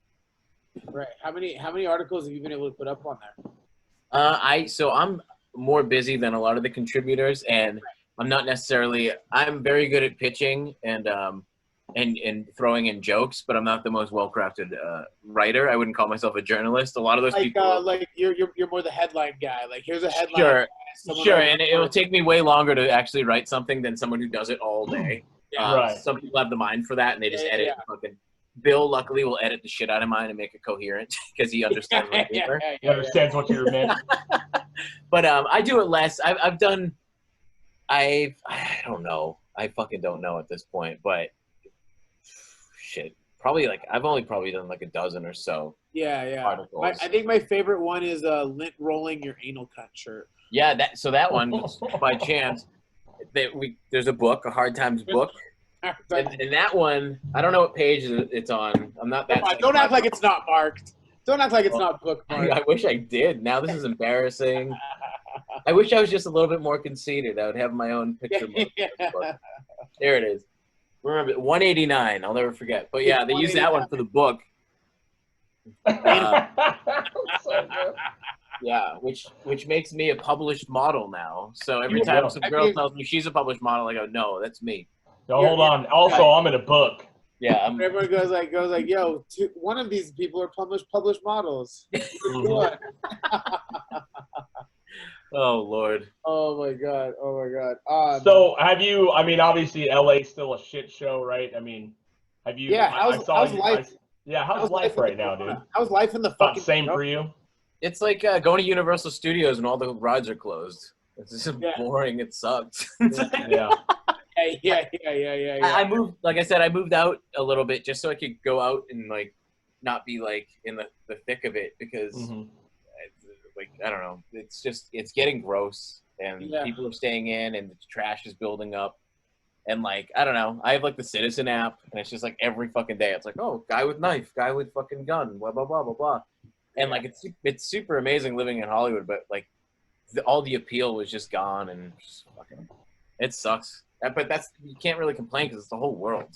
Right. How many articles have you been able to put up on there? So I'm more busy than a lot of the contributors, and I'm not necessarily, I'm very good at pitching and throwing in jokes, but I'm not the most well-crafted writer. I wouldn't call myself a journalist. A lot of those people, like you're more the headline guy. Like, here's a headline. Sure, and it will take me way longer to actually write something than someone who does it all day. Right. Some people have the mind for that, and they just edit. Fucking Bill, luckily, will edit the shit out of mine and make it coherent because he understands my humor. He understands what you're meant. But I do it less. I've done. I don't know. I fucking don't know at this point, but shit. Probably like, I've only probably done like a dozen or so. Yeah. Articles. I think my favorite one is lint rolling your anal cut shirt. Yeah, that one, just by chance, there's a book, a Hard Times book. And that one, I don't know what page it's on. I'm not that. Don't act like it's not marked. Don't act like it's not bookmarked. I wish I did. Now this is embarrassing. I wish I was just a little bit more conceited. I would have my own picture. There it is. Remember, 189. I'll never forget. But yeah, they use that one for the book. Yeah, which makes me a published model now. So every time some girl tells me she's a published model, I go, no, that's me. No, hold on. Also, I'm in a book. Yeah, everyone goes like, yo, one of these people are published models. Oh Lord. Oh my God. So have you? I mean, obviously, LA's still a shit show, right? I mean, have you? Yeah. How's life? How's life right now, dude? How's life in the fucking same for you? It's like going to Universal Studios and all the rides are closed. It's just boring. It sucks. Yeah. Yeah. I moved, like I said, I moved out a little bit just so I could go out and like not be like in the thick of it because like, I don't know, it's getting gross and people are staying in and the trash is building up and like, I don't know, I have like the Citizen app and it's just like every fucking day it's like, oh, guy with knife, guy with fucking gun, blah blah blah blah blah, and like it's super amazing living in Hollywood, but like all the appeal was just gone and just fucking, it sucks. But you can't really complain because it's the whole world.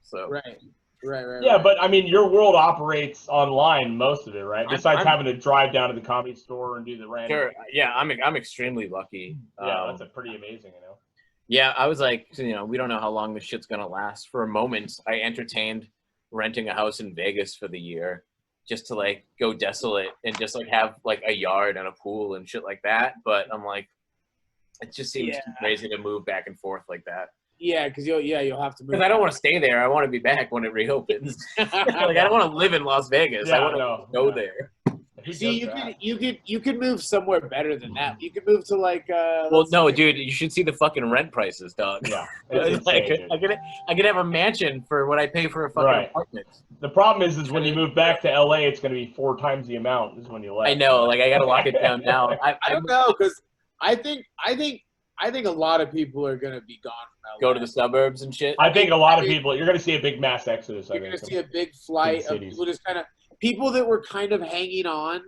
So right. Yeah, but I mean, your world operates online, most of it, right? Besides having to drive down to the comedy store and do the random. Sure. Yeah, I'm extremely lucky. Yeah, that's pretty amazing, you know. Yeah, I was like, you know, we don't know how long this shit's gonna last. For a moment, I entertained renting a house in Vegas for the year, just to like go desolate and just like have like a yard and a pool and shit like that. But I'm like, it just seems too crazy to move back and forth like that. Yeah, because you'll have to move. Because I don't want to stay there. I want to be back when it reopens. Like I don't want to live in Las Vegas. I want to go there. See, you could move somewhere better than that. You could move to like. Well, no, dude, you should see the fucking rent prices, dog. Yeah, like, I could have a mansion for what I pay for a fucking apartment. The problem is when you move back to LA, it's going to be 4 times the amount. Is when you left. I know, like I got to lock it down now. I don't know because I think a lot of people are gonna be gone from LA. Go to the suburbs and shit. I think a lot of people. You're gonna see a big mass exodus. You're gonna see a big flight of people just kind of people that were kind of hanging on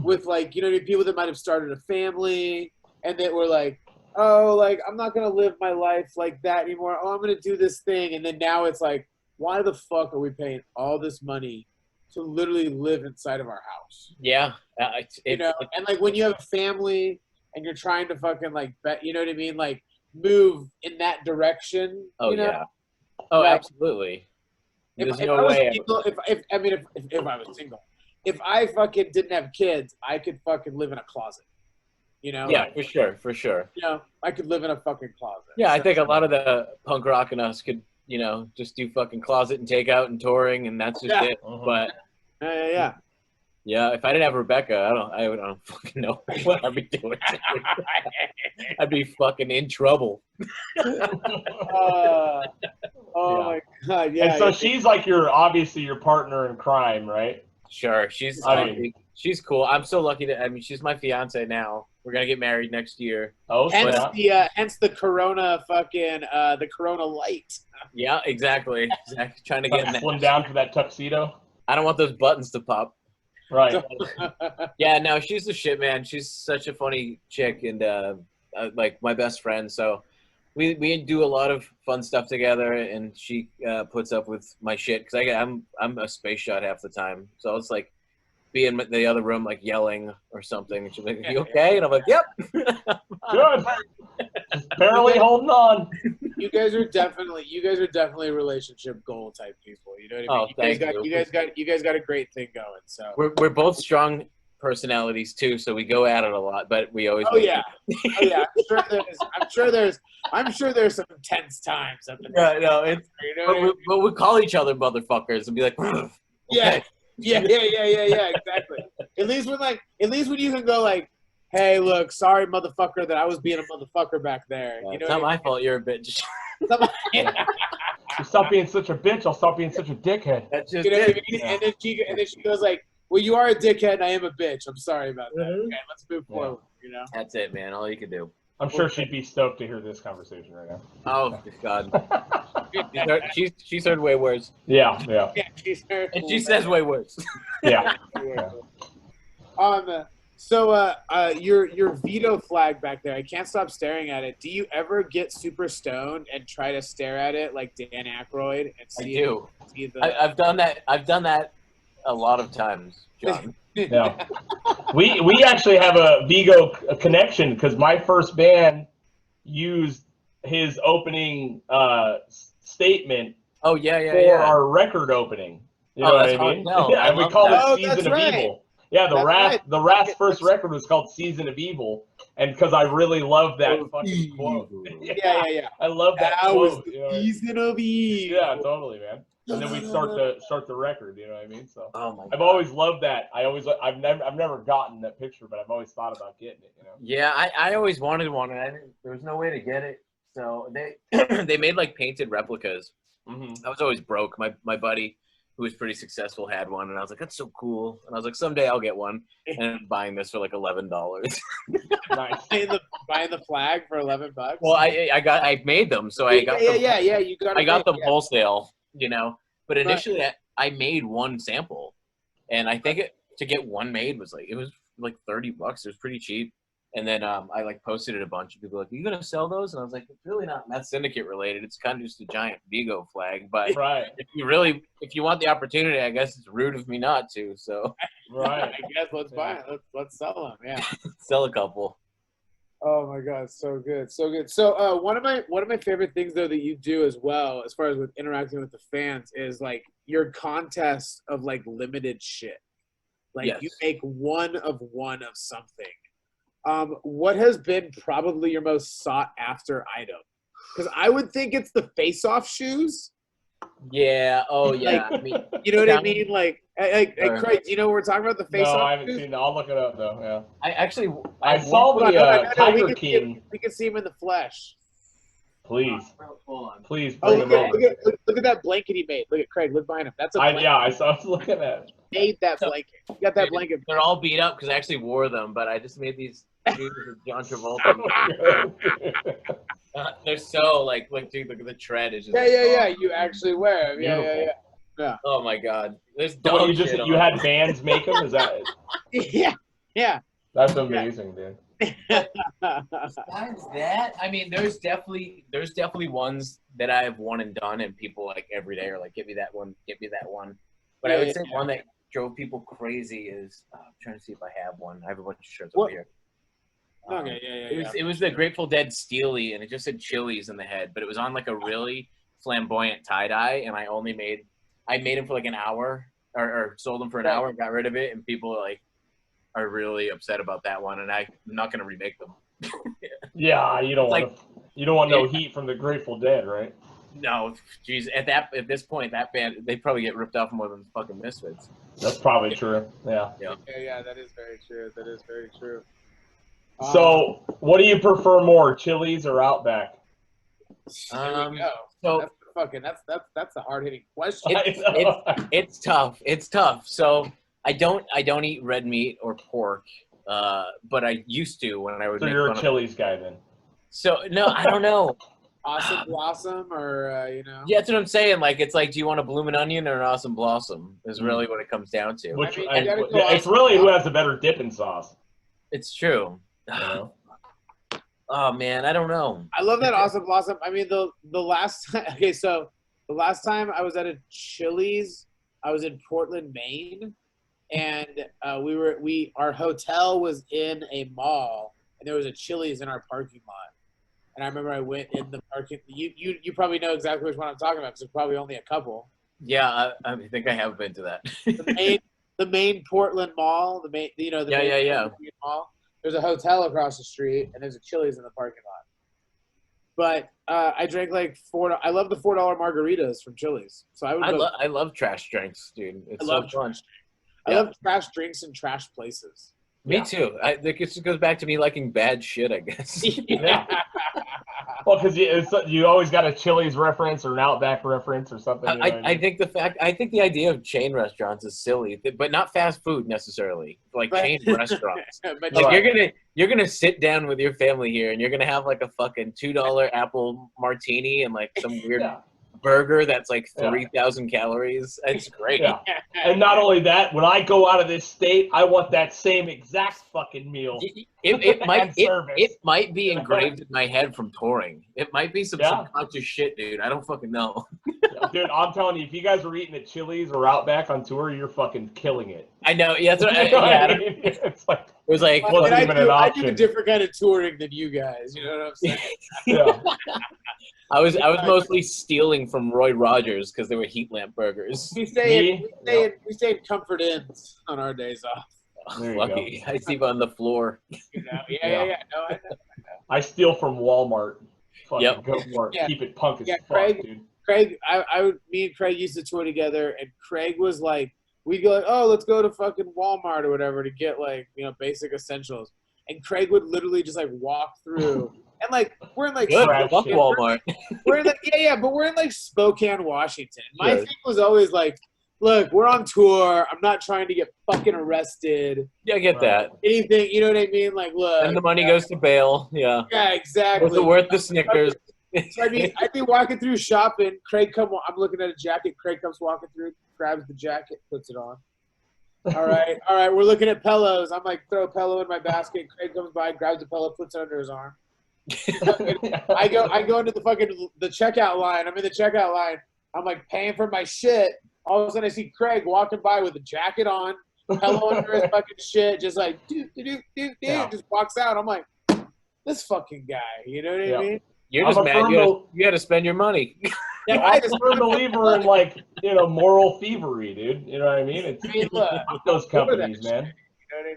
with like, you know, people that might have started a family and that were like, oh, like I'm not gonna live my life like that anymore. Oh, I'm gonna do this thing, and then now it's like, why the fuck are we paying all this money to literally live inside of our house? Yeah, you know, and like when you have a family. And you're trying to fucking like bet, you know what I mean? Like move in that direction. Oh you know? yeah. Oh, Like, absolutely. There's if no I was way. single, if I mean if I was single, if I fucking didn't have kids, I could fucking live in a closet. You know? Yeah, for sure, for sure. You know, I could live in a fucking closet. Yeah, I So- think a lot of the punk rock in us could, just do fucking closet and takeout and touring, and that's just it. But yeah. yeah, if I didn't have Rebecca, I don't fucking know what I'd be doing. I'd be fucking in trouble. Oh my god, yeah. And so she's like obviously your partner in crime, right? Sure, she's cool. I'm so lucky she's my fiance now. We're gonna get married next year. Oh, hence the Corona fucking the Corona light. Yeah, exactly. Trying to get in slim down for that tuxedo. I don't want those buttons to pop. Right. Yeah, no, she's the shit, man. She's such a funny chick and like my best friend. So we do a lot of fun stuff together, and she puts up with my shit because I'm a space shot half the time. So it's like be in the other room like yelling or something. And she's like, "You okay?" And I'm like, "Yep." Good. Just barely holding on. You guys are definitely relationship goal type people. You know what I mean? Oh, you guys got a great thing going. So we're both strong personalities too, so we go at it a lot, but we always. Oh yeah. I'm sure there's some tense times up in there. No, it's. You know But we call each other motherfuckers and be like, okay. Yeah, exactly. At least when you can go like, hey, look, sorry, motherfucker, that I was being a motherfucker back there. Yeah, you know it's not my fault. You're a bitch. You stop being such a bitch, I'll stop being such a dickhead. That's just you know what I mean? Yeah. And then she goes like, well, you are a dickhead and I am a bitch. I'm sorry about that. Okay, let's move forward, you know? That's it, man. All you can do. I'm sure she'd be stoked to hear this conversation right now. Oh, God. She's heard way worse. Yeah. Yeah, she's heard. And she says way worse. Yeah. So your veto flag back there, I can't stop staring at it. Do you ever get super stoned and try to stare at it like Dan Aykroyd and see? I do. I've done that. I've done that a lot of times, John. Yeah. We actually have a Vigo connection because my first band used his opening statement for our record opening. You know what I mean? Yeah, we called it Season of Evil. Yeah, the Rat's first record was called Season of Evil, and because I really love that fucking quote. Yeah. I love that quote. Season of Evil. Yeah, totally, man. And then we start the record. You know what I mean? So I've God. always loved that. I've never gotten that picture, but I've always thought about getting it. You know? Yeah, I always wanted one, and there was no way to get it. So they they made like painted replicas. Mm-hmm. I was always broke. My buddy, who was pretty successful, had one, and I was like, "That's so cool." And I was like, "Someday I'll get one." And I'm buying this for like $11. Nice. Buying the flag for $11. Well, I made them, so I got you got. I got them wholesale, But initially, I made one sample, and I think to get one made was like $30. It was pretty cheap. And then I like posted it a bunch of people like, "Are you gonna sell those?" And I was like, "It's really not Meth Syndicate related. It's kind of just a giant Vigo flag." But Right. if you want the opportunity, I guess it's rude of me not to. So Right. I guess let's buy it. Let's sell them. Yeah. sell a couple. Oh my God, so good, so good. So one of my favorite things though that you do as well, as far as with interacting with the fans, is like your contest of like limited shit. Like Yes. you make one of something. What has been probably your most sought after item? Because I would think it's the face-off shoes. Yeah. Oh yeah. Like, I mean, you know what I mean? Like Craig, do you know what we're talking about? The face-off. No, I haven't shoes? seen it. I'll look it up though. Yeah. I saw the No, Tiger King. we can see him in the flesh. Please, Hold on. please Oh, bring him over. look at that blanket he made. Look at Craig. Look behind him. That's a blanket. I was looking at it. He made that blanket. You got that blanket. They're all beat up because I actually wore them, but I just made these shoes with John Travolta. They're so like dude, look at the tread. Is just Yeah. You actually wear them. Yeah. Oh my God. There's So dog you shit on you them. had bands make them? Is that? Yeah. That's amazing, dude. Besides that, I mean, there's definitely ones that I've won and done, and people like every day are like, "Give me that one, give me that one." But I would say one that drove people crazy is I'm trying to see if I have one. I have a bunch of shirts over here. Okay, yeah. It was the Grateful Dead Steely, and it just said Chili's in the head, but it was on like a really flamboyant tie dye, and I made him for like an hour, or sold him for an hour, and got rid of it, and people like are really upset about that one, and I'm not gonna remake them. Yeah, you don't want no heat from the Grateful Dead, right? No, geez, at this point, that band, they probably get ripped off more than fucking Misfits. That's probably true. Yeah. Yeah. That is very true. So, what do you prefer more, Chili's or Outback? There we go. So that's a hard hitting question. It's tough. It's tough. So I don't eat red meat or pork, but I used to when I would. So make you're fun a Chili's guy then? So no, I don't know. Awesome Blossom, or you know? Yeah, that's what I'm saying. Like, it's like, do you want a bloomin' onion or an awesome blossom? Is really what it comes down to. It's really who has the better dipping sauce. It's true. You know? Oh man, I don't know. I love that awesome blossom. I mean, the last time. Okay, so the last time I was at a Chili's, I was in Portland, Maine, and our hotel was in a mall, and there was a Chili's in our parking lot. And I remember I went in the parking. You probably know exactly which one I'm talking about because there's probably only a couple. Yeah, I think I have been to that. the main Portland Mall, the main mall. There's a hotel across the street, and there's a Chili's in the parking lot. But I drank like I love the $4 margaritas from Chili's. So I love trash drinks, dude. It's so fun. I love trash drinks and trash places. Me too. It just goes back to me liking bad shit, I guess. Yeah. Well, because you always got a Chili's reference or an Outback reference or something. I think the idea of chain restaurants is silly, but not fast food necessarily. Like chain restaurants. Like you're gonna sit down with your family here, and you're gonna have like a fucking $2 apple martini and like some weird burger that's like 3,000 calories. It's great. Yeah. And not only that, when I go out of this state, I want that same exact fucking meal. It might be engraved in my head from touring. It might be some subconscious shit, dude. I don't fucking know. Dude, I'm telling you, if you guys were eating at Chili's or Outback on tour, you're fucking killing it. I know. Yeah, that's what it's like it was like. Wasn't even an option. I do a different kind of touring than you guys. You know what I'm saying? Yeah. I was mostly stealing from Roy Rogers because they were heat lamp burgers. We stay in Comfort Inns on our days off. Lucky. I sleep on the floor. You know? Yeah. No, I know. I steal from Walmart. Fucking go for it. Yeah. Keep it punk as fuck, Craig, dude. Craig, me and Craig used to tour together, and Craig was like, we'd go like, oh, let's go to fucking Walmart or whatever to get like, basic essentials. And Craig would literally just like walk through. And like we're in like Walmart. We're in like but we're in like Spokane, Washington. My thing was always like, look, we're on tour. I'm not trying to get fucking arrested. Yeah, I get that. Anything, you know what I mean? Like, look. And the money goes to bail. Yeah. Yeah, exactly. Was it worth the Snickers? So I'd be walking through shopping. I'm looking at a jacket. Craig comes walking through, grabs the jacket, puts it on. All right. We're looking at pillows. I'm like, throw a pillow in my basket. Craig comes by, grabs a pillow, puts it under his arm. I go into the checkout line. I'm in the checkout line. I'm like paying for my shit. All of a sudden I see Craig walking by with a jacket on, pillow under his fucking shit, just like just walks out. I'm like, this fucking guy. You know what I mean? You're just mad. You had to spend your money. Yeah, I'm a firm believer in like moral thievery, dude. You know what I mean? It's with those companies, man.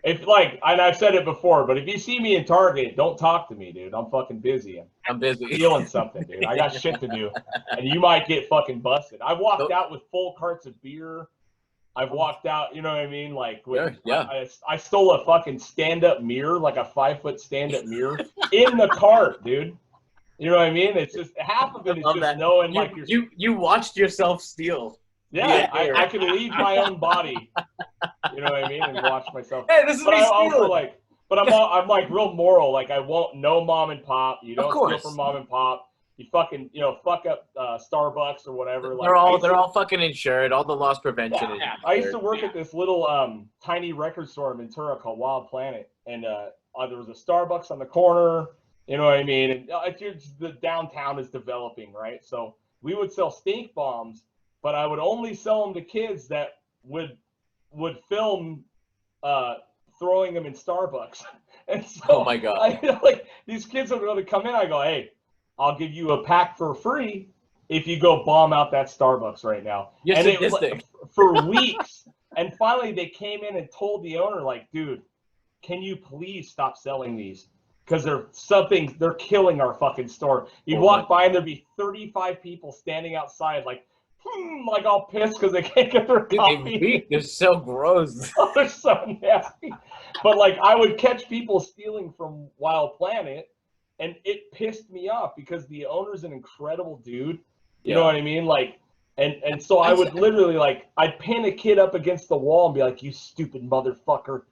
If and I've said it before, but if you see me in Target, don't talk to me, dude. I'm fucking busy. I'm busy stealing something, dude. I got shit to do, and you might get fucking busted. I've walked out with full carts of beer. I've walked out, you know what I mean? Like, I stole a fucking stand-up mirror, like a 5-foot stand-up mirror, in the cart, dude. You know what I mean? It's just half of it is just knowing like you watched yourself steal. Yeah, I can leave my own body. You know what I mean? And watch myself. Hey, this is me stealing. But I'm like real moral. Like I won't mom and pop. You don't steal from mom and pop. You fucking fuck up Starbucks or whatever. They're all fucking insured. All the loss prevention is insured. I used to work at this little tiny record store in Ventura called Wild Planet, and there was a Starbucks on the corner. You know what I mean? And the downtown is developing, right? So we would sell stink bombs, but I would only sell them to kids that would film throwing them in Starbucks. And so, Oh my God. like these kids are going to come in. I go, hey, I'll give you a pack for free if you go bomb out that Starbucks right now. You're and sadistic. It was for weeks. And finally, they came in and told the owner, like, dude, can you please stop selling these? Because they're killing our fucking store. You'd walk by and there'd be 35 people standing outside, like all pissed because they can't get their coffee. They're so gross. Oh, they're so nasty. But like, I would catch people stealing from Wild Planet, and it pissed me off because the owner's an incredible dude. You know what I mean? Like, and so I would literally like, I'd pin a kid up against the wall and be like, you stupid motherfucker,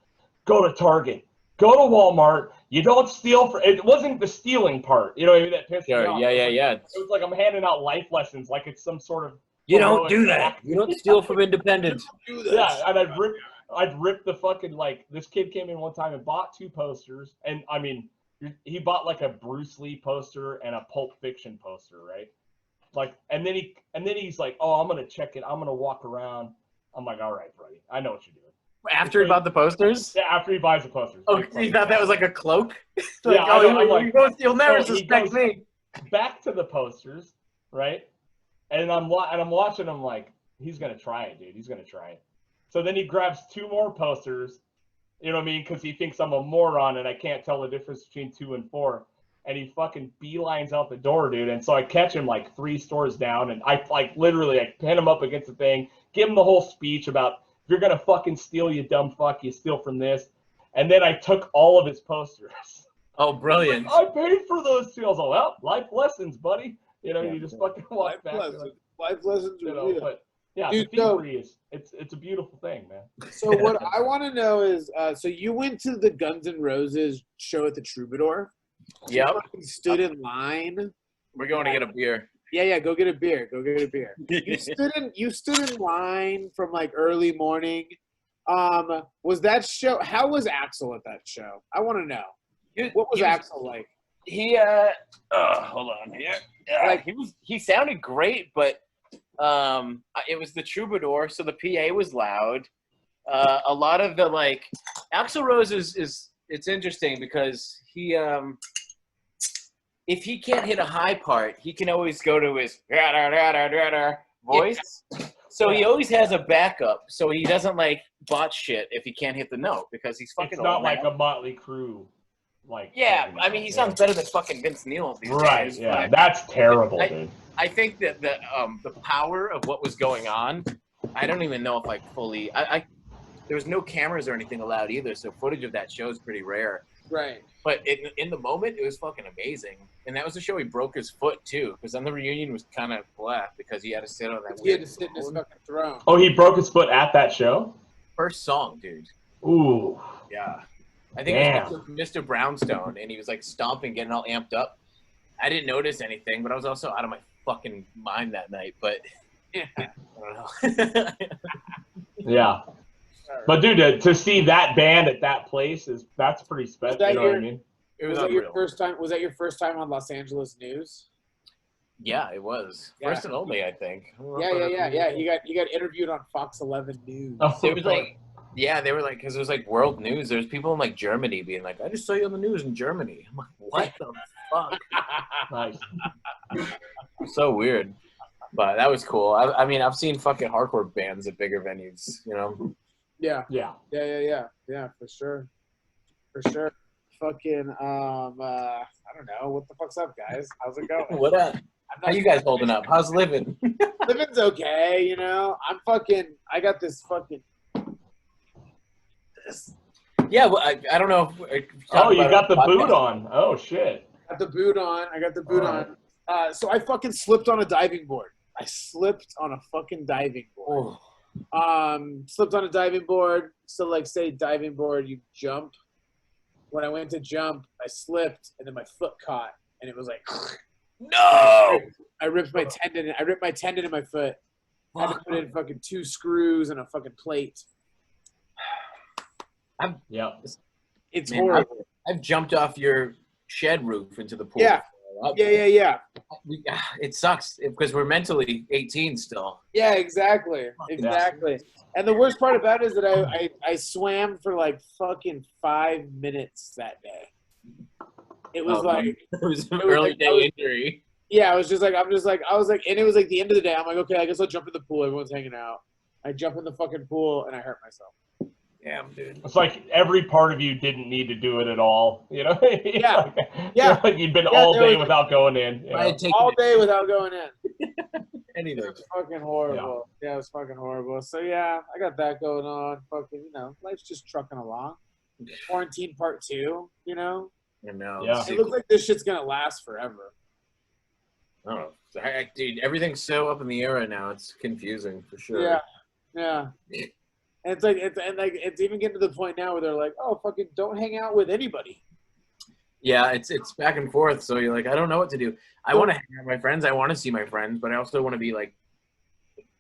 go to Target. Go to Walmart. You don't steal it wasn't the stealing part. You know what I mean? That pissed me off. Yeah. It was like I'm handing out life lessons like it's some sort of You don't do that. You don't steal from independence. Yeah, and I'd rip the fucking, like, this kid came in one time and bought 2 posters, and I mean, he bought like a Bruce Lee poster and a Pulp Fiction poster, right? Like, and then he's like, oh, I'm gonna check it. I'm gonna walk around. I'm like, all right, buddy, I know what you're doing. After he bought the posters? Yeah, after he buys the posters. Oh, you thought that was like a cloak? Like, yeah, you'll never suspect me. Back to the posters, right? And I'm watching him like, he's gonna try it, dude. He's gonna try it. So then he grabs 2 more posters, you know what I mean? Because he thinks I'm a moron and I can't tell the difference between 2 and 4. And he fucking beelines out the door, dude. And so I catch him like 3 stores down, and I like literally I pin him up against the thing, give him the whole speech about, if you're gonna fucking steal, you dumb fuck, you steal from this. And then I took all of his posters. Oh, brilliant! Like, I paid for those too. I was like, well, life lessons, buddy. You know, you just fucking walk back. Life lessons, you know. But yeah, dude, the thievery is it's a beautiful thing, man. So what I want to know is, so you went to the Guns N' Roses show at the Troubadour? Yep. You stood in line. We're going to get a beer. Yeah, go get a beer. You stood in line from like early morning. Was that show? How was Axl at that show? I want to know. What was Axl like? He hold on here. Like he sounded great, but it was the Troubadour, so the PA was loud. A lot of the like Axl Rose is it's interesting because he if he can't hit a high part, he can always go to his voice. So he always has a backup, so he doesn't like botch shit if he can't hit the note because he's fucking. It's not like a Motley Crue. Like, yeah, I mean, he sounds better than fucking Vince Neil these days. Yeah, that's terrible, dude. I think that the power of what was going on, I don't even know if I fully. There was no cameras or anything allowed either, so footage of that show is pretty rare. Right. But in the moment, it was fucking amazing, and that was the show he broke his foot too, because then the reunion was kind of blah because he had to sit on that. He had to sit in his fucking throne. Oh, he broke his foot at that show? First song, dude. Ooh. Yeah. I think it was Mr. Brownstone, and he was like stomping, getting all amped up. I didn't notice anything, but I was also out of my fucking mind that night. But I don't know. Yeah, but dude, to see that band at that place that's pretty special. You know what I mean? Was that your first time? Was that your first time on Los Angeles news? Yeah, it was first and only, I think. Yeah. You got interviewed on Fox 11 News. Oh, it was like. Yeah, they were like, because it was like world news. There's people in like Germany being like, I just saw you on the news in Germany. I'm like, what the fuck? Nice. So weird. But that was cool. I mean, I've seen fucking hardcore bands at bigger venues, you know? Yeah, for sure. Fucking, I don't know. What the fuck's up, guys? How's it going? What up? How you guys holding up? How's living? Living's okay, you know? I got this fucking. Yeah, well, I don't know. Oh, you got the boot on. Oh, shit. I got the boot on. So I fucking slipped on a diving board. I slipped on a fucking diving board. Slipped on a diving board. So, like, say diving board, you jump. When I went to jump, I slipped, and then my foot caught, and it was like, no! I ripped my tendon. I ripped my tendon in my foot. I had to put in fucking 2 screws and a fucking plate. It's horrible. I've jumped off your shed roof into the pool. Yeah. up. Yeah. It sucks because we're mentally 18 still. Yeah, exactly. And the worst part about it is that I swam for like fucking 5 minutes that day. It was it was an early day injury. Yeah, I was like, and it was like the end of the day. I'm like, okay, I guess I'll jump in the pool. Everyone's hanging out. I jump in the fucking pool and I hurt myself. Damn, dude. It's like every part of you didn't need to do it at all. You know? Yeah. Like you'd been all day without going in. All day without going in. Anything. It was fucking horrible. Yeah, it was fucking horrible. So yeah, I got that going on. Fucking, life's just trucking along. Quarantine part 2, I know. Yeah. It looks like this shit's gonna last forever. Oh, dude, everything's so up in the air right now. It's confusing for sure. Yeah. And it's even getting to the point now where they're like, oh, fucking don't hang out with anybody. Yeah, it's back and forth. So you're like, I don't know what to do. I want to hang out with my friends. I want to see my friends, but I also want to be like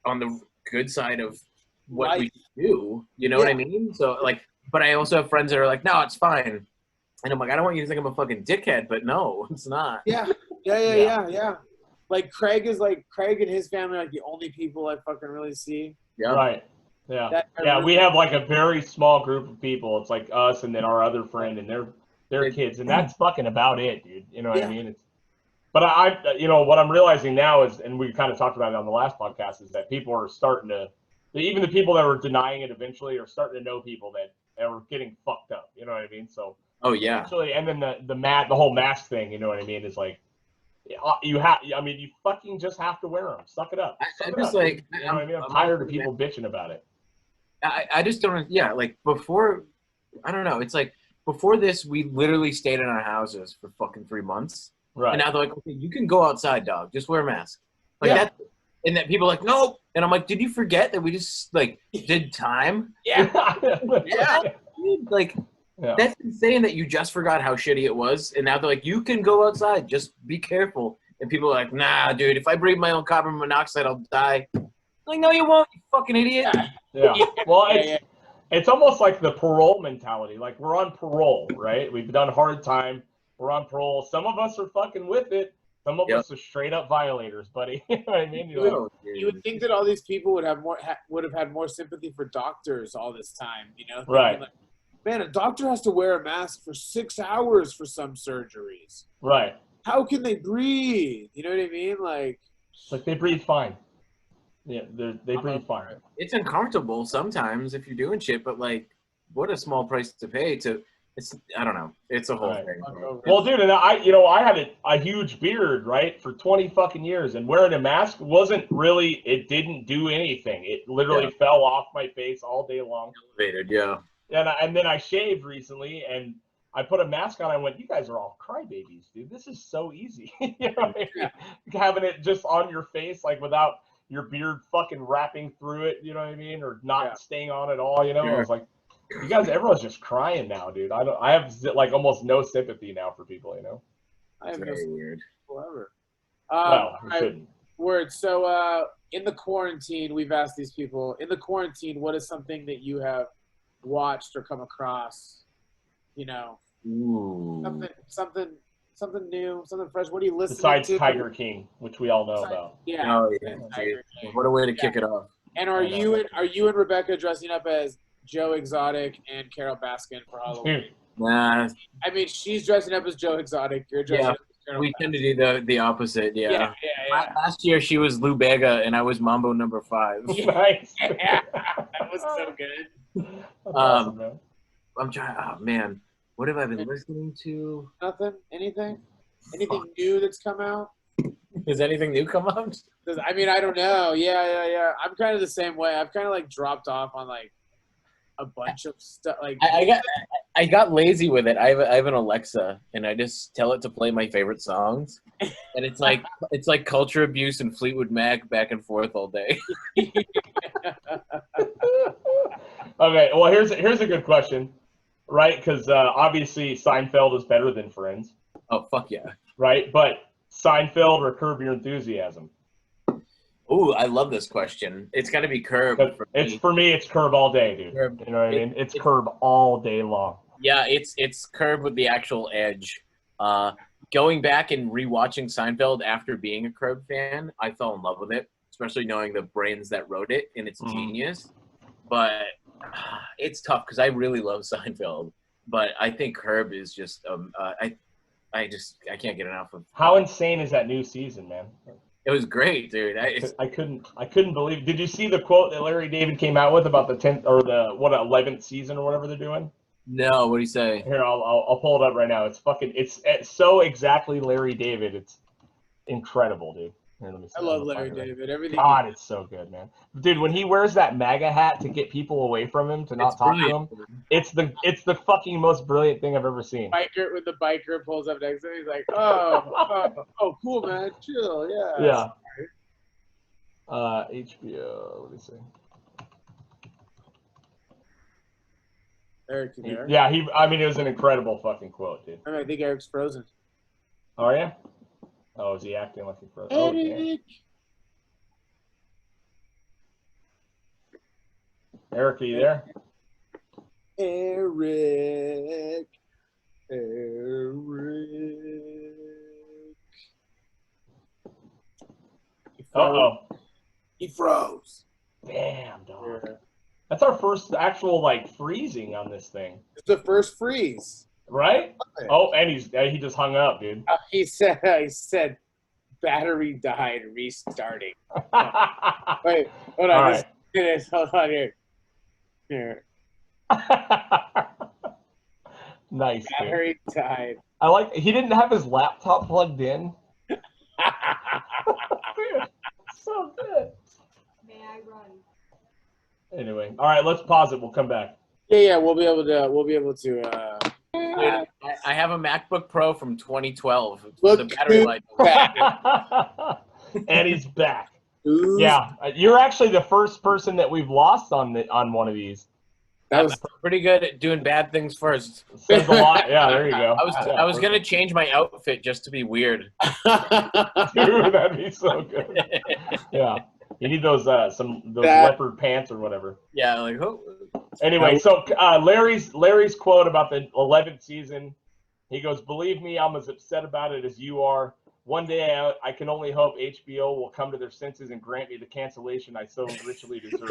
on the good side of what we do. You know what I mean? So like, but I also have friends that are like, no, it's fine. And I'm like, I don't want you to think I'm a fucking dickhead, but no, it's not. Yeah. Like Craig and his family are like the only people I fucking really see. Yeah. Right. Yeah. We have like a very small group of people. It's like us and then our other friend and their kids, and that's fucking about it, dude. You know what I mean? But I what I'm realizing now is, and we kind of talked about it on the last podcast, is that people are starting to, even the people that were denying it eventually are starting to know people that are getting fucked up. You know what I mean? So. Oh yeah. Actually, and then the whole mask thing. You know what I mean? Is like. You fucking just have to wear them. Suck it up. I'm just like, you know what I mean? I'm tired of people bitching about it. I just don't. Yeah, like before, I don't know. It's like before this, we literally stayed in our houses for fucking 3 months. Right. And now they're like, okay, you can go outside, dog. Just wear a mask. Like that. And that people are like, no. And I'm like, did you forget that we just like did time? Yeah. Like. Yeah. That's insane that you just forgot how shitty it was, and now they're like, you can go outside, just be careful. And people are like, nah, dude, if I breathe my own carbon monoxide, I'll die. I'm like, no, you won't, you fucking idiot. Yeah. Well, it's almost like the parole mentality. Like, we're on parole, right? We've done hard time. We're on parole. Some of us are fucking with it. Some of us are straight up violators, buddy. You know what I mean? You would think that all these people would have had more sympathy for doctors all this time, Right. Like, man, a doctor has to wear a mask for 6 hours for some surgeries. Right. How can they breathe? You know what I mean? Like they breathe fine. Yeah, they breathe fine. It's uncomfortable sometimes if you're doing shit, but like, what a small price to pay to. I don't know. It's a whole thing. Well, dude, and I had a huge beard, right, for 20 fucking years, and wearing a mask it didn't do anything. It literally fell off my face all day long. Elevated, yeah. And then I shaved recently, and I put a mask on. I went, you guys are all crybabies, dude. This is so easy. You know what I mean? Having it just on your face, like without your beard fucking wrapping through it, you know what I mean? Or not staying on at all, you know? I was like, you guys, everyone's just crying now, dude. I have like almost no sympathy now for people, you know? I have no sympathy weird. Whatever. Well, you shouldn't. Word. So in the quarantine, we've asked these people, in the quarantine, what is something that you have watched or come across, Ooh. something new, something fresh? What are you listening besides to? Tiger King, which we all know about? Yeah. Oh yeah. What a way to kick it off. And are you and Rebecca dressing up as Joe Exotic and Carol Baskin for Halloween? Nah. I mean, she's dressing up as Joe Exotic. You're dressing up as Carol we Baskin. tend to do the opposite. Yeah. Last year she was Lou Bega and I was Mambo number 5. Nice. Yeah, that was so good. Awesome, man. I'm trying. Oh man, what have I been listening to? Nothing. Anything new that's come out? Has anything new come out? I mean, I don't know. Yeah. I'm kind of the same way. I've kind of like dropped off on like a bunch of stuff. Like I got lazy with it. I have an Alexa, and I just tell it to play my favorite songs, and it's like Culture Abuse and Fleetwood Mac back and forth all day. Okay, well here's a good question, right? Because obviously Seinfeld is better than Friends. Oh fuck yeah! Right, but Seinfeld or Curb Your Enthusiasm? Ooh, I love this question. It's got to be Curb. For me, it's Curb all day, dude. Curb. You know what I mean? It's Curb all day long. Yeah, it's Curb with the actual edge. Going back and rewatching Seinfeld after being a Curb fan, I fell in love with it, especially knowing the brains that wrote it and its genius. But it's tough because I really love Seinfeld, but I think Curb is just I can't get enough of. How insane is that new season, man? It was great, dude. I couldn't believe. Did you see the quote that Larry David came out with about the 10th or the 11th season or whatever they're doing? No, what do you say? Here, I'll pull it up right now. It's so exactly Larry David. It's incredible, dude. Here, let me see. I love Larry David. Everything. God, it's so good, man. Dude, when he wears that MAGA hat to get people away from him, to not talk to him, it's the fucking most brilliant thing I've ever seen. Biker, when the biker pulls up next to him, he's like, oh, cool, man, chill, yeah. Yeah. HBO. Let me see. Eric, you there? Yeah, I mean, it was an incredible fucking quote, dude. I think Eric's frozen. Oh yeah. Oh, is he acting like he froze? Oh, Eric. Eric, are you there? Eric. Uh-oh. He froze. Damn, dog. Yeah. That's our first actual, like, freezing on this thing. It's the first freeze. Right? Oh, and he just hung up, dude. He said, battery died, restarting. Wait, hold on. All right. Hold on here. Here. Nice. Battery died. I like. He didn't have his laptop plugged in. Dude, so good. May I run? Anyway, all right. Let's pause it. We'll come back. Yeah. We'll be able to. Dude, I have a MacBook Pro from 2012. Look The battery life. And he's back. Ooh. Yeah, you're actually the first person that we've lost on one of these. That was Pretty good at doing bad things first. Says a lot. Yeah, there you go. I was gonna change my outfit just to be weird. Dude, that'd be so good. Yeah, you need those leopard pants or whatever. Yeah, like oh. Anyway, so Larry's quote about the 11th season, he goes, "Believe me, I'm as upset about it as you are. One day I can only hope HBO will come to their senses and grant me the cancellation I so richly deserve."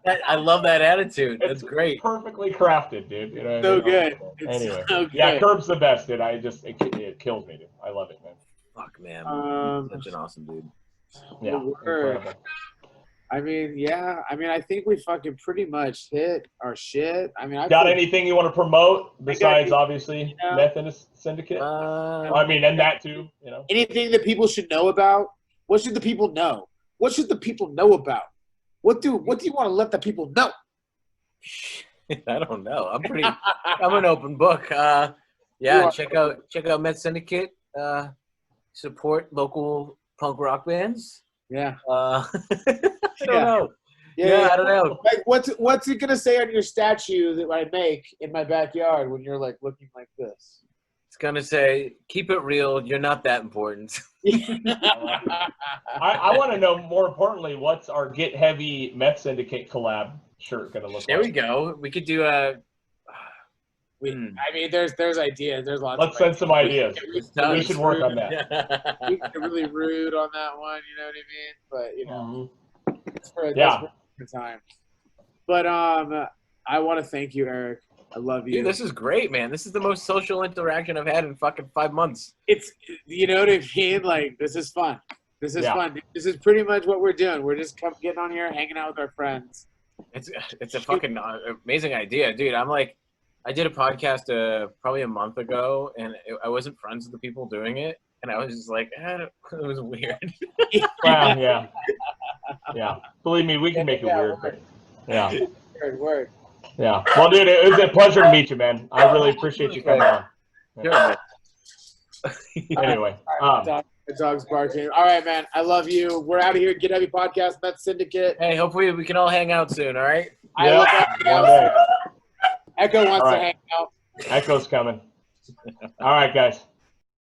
I love that attitude. That's great. Perfectly crafted, dude. You know what so I mean? good. Anyway, so good. yeah, Curb's the best, dude. It kills me, dude. I love it, man. Fuck, man. Such an awesome dude. Yeah, incredible. I mean, yeah. I mean, I think we fucking pretty much hit our shit. I mean, got anything you want to promote besides obviously Methsyndicate? I mean, and that too. You know, anything that people should know about? What should the people know? What should the people know about? What do you want to let the people know? I don't know. I'm an open book. Yeah, check out Methsyndicate. Support local punk rock bands. Yeah. I don't know. Yeah, I don't know. Like, what's it gonna say on your statue that I make in my backyard when you're like looking like this? It's gonna say, "Keep it real. You're not that important." I want to know, more importantly, what's our Get Heavy Methsyndicate collab shirt gonna look like? There we go. We could do a. I mean, there's ideas. There's lots. Let's send some ideas. We should work on that. We get really rude on that one. You know what I mean? But you know, it's for time. But I want to thank you, Eric. I love you. Dude, this is great, man. This is the most social interaction I've had in fucking 5 months. It's, you know what I mean? Like, this is fun. This is fun. This is pretty much what we're doing. We're just getting on here, hanging out with our friends. It's a fucking amazing idea, dude. I'm like, I did a podcast probably a month ago, and I wasn't friends with the people doing it, and I was just like, it was weird. Wow, yeah. Yeah. Believe me, we can make it weird. But, yeah. Word. Yeah. Well, dude, it was a pleasure to meet you, man. I really appreciate you coming on. Yeah. Anyway. The dog's barking. All right, man. I love you. We're out of here. Get Heavy Podcast, Methsyndicate. Hey, hopefully we can all hang out soon, all right? Yeah. Echo wants to hang out. Echo's coming. All right, guys.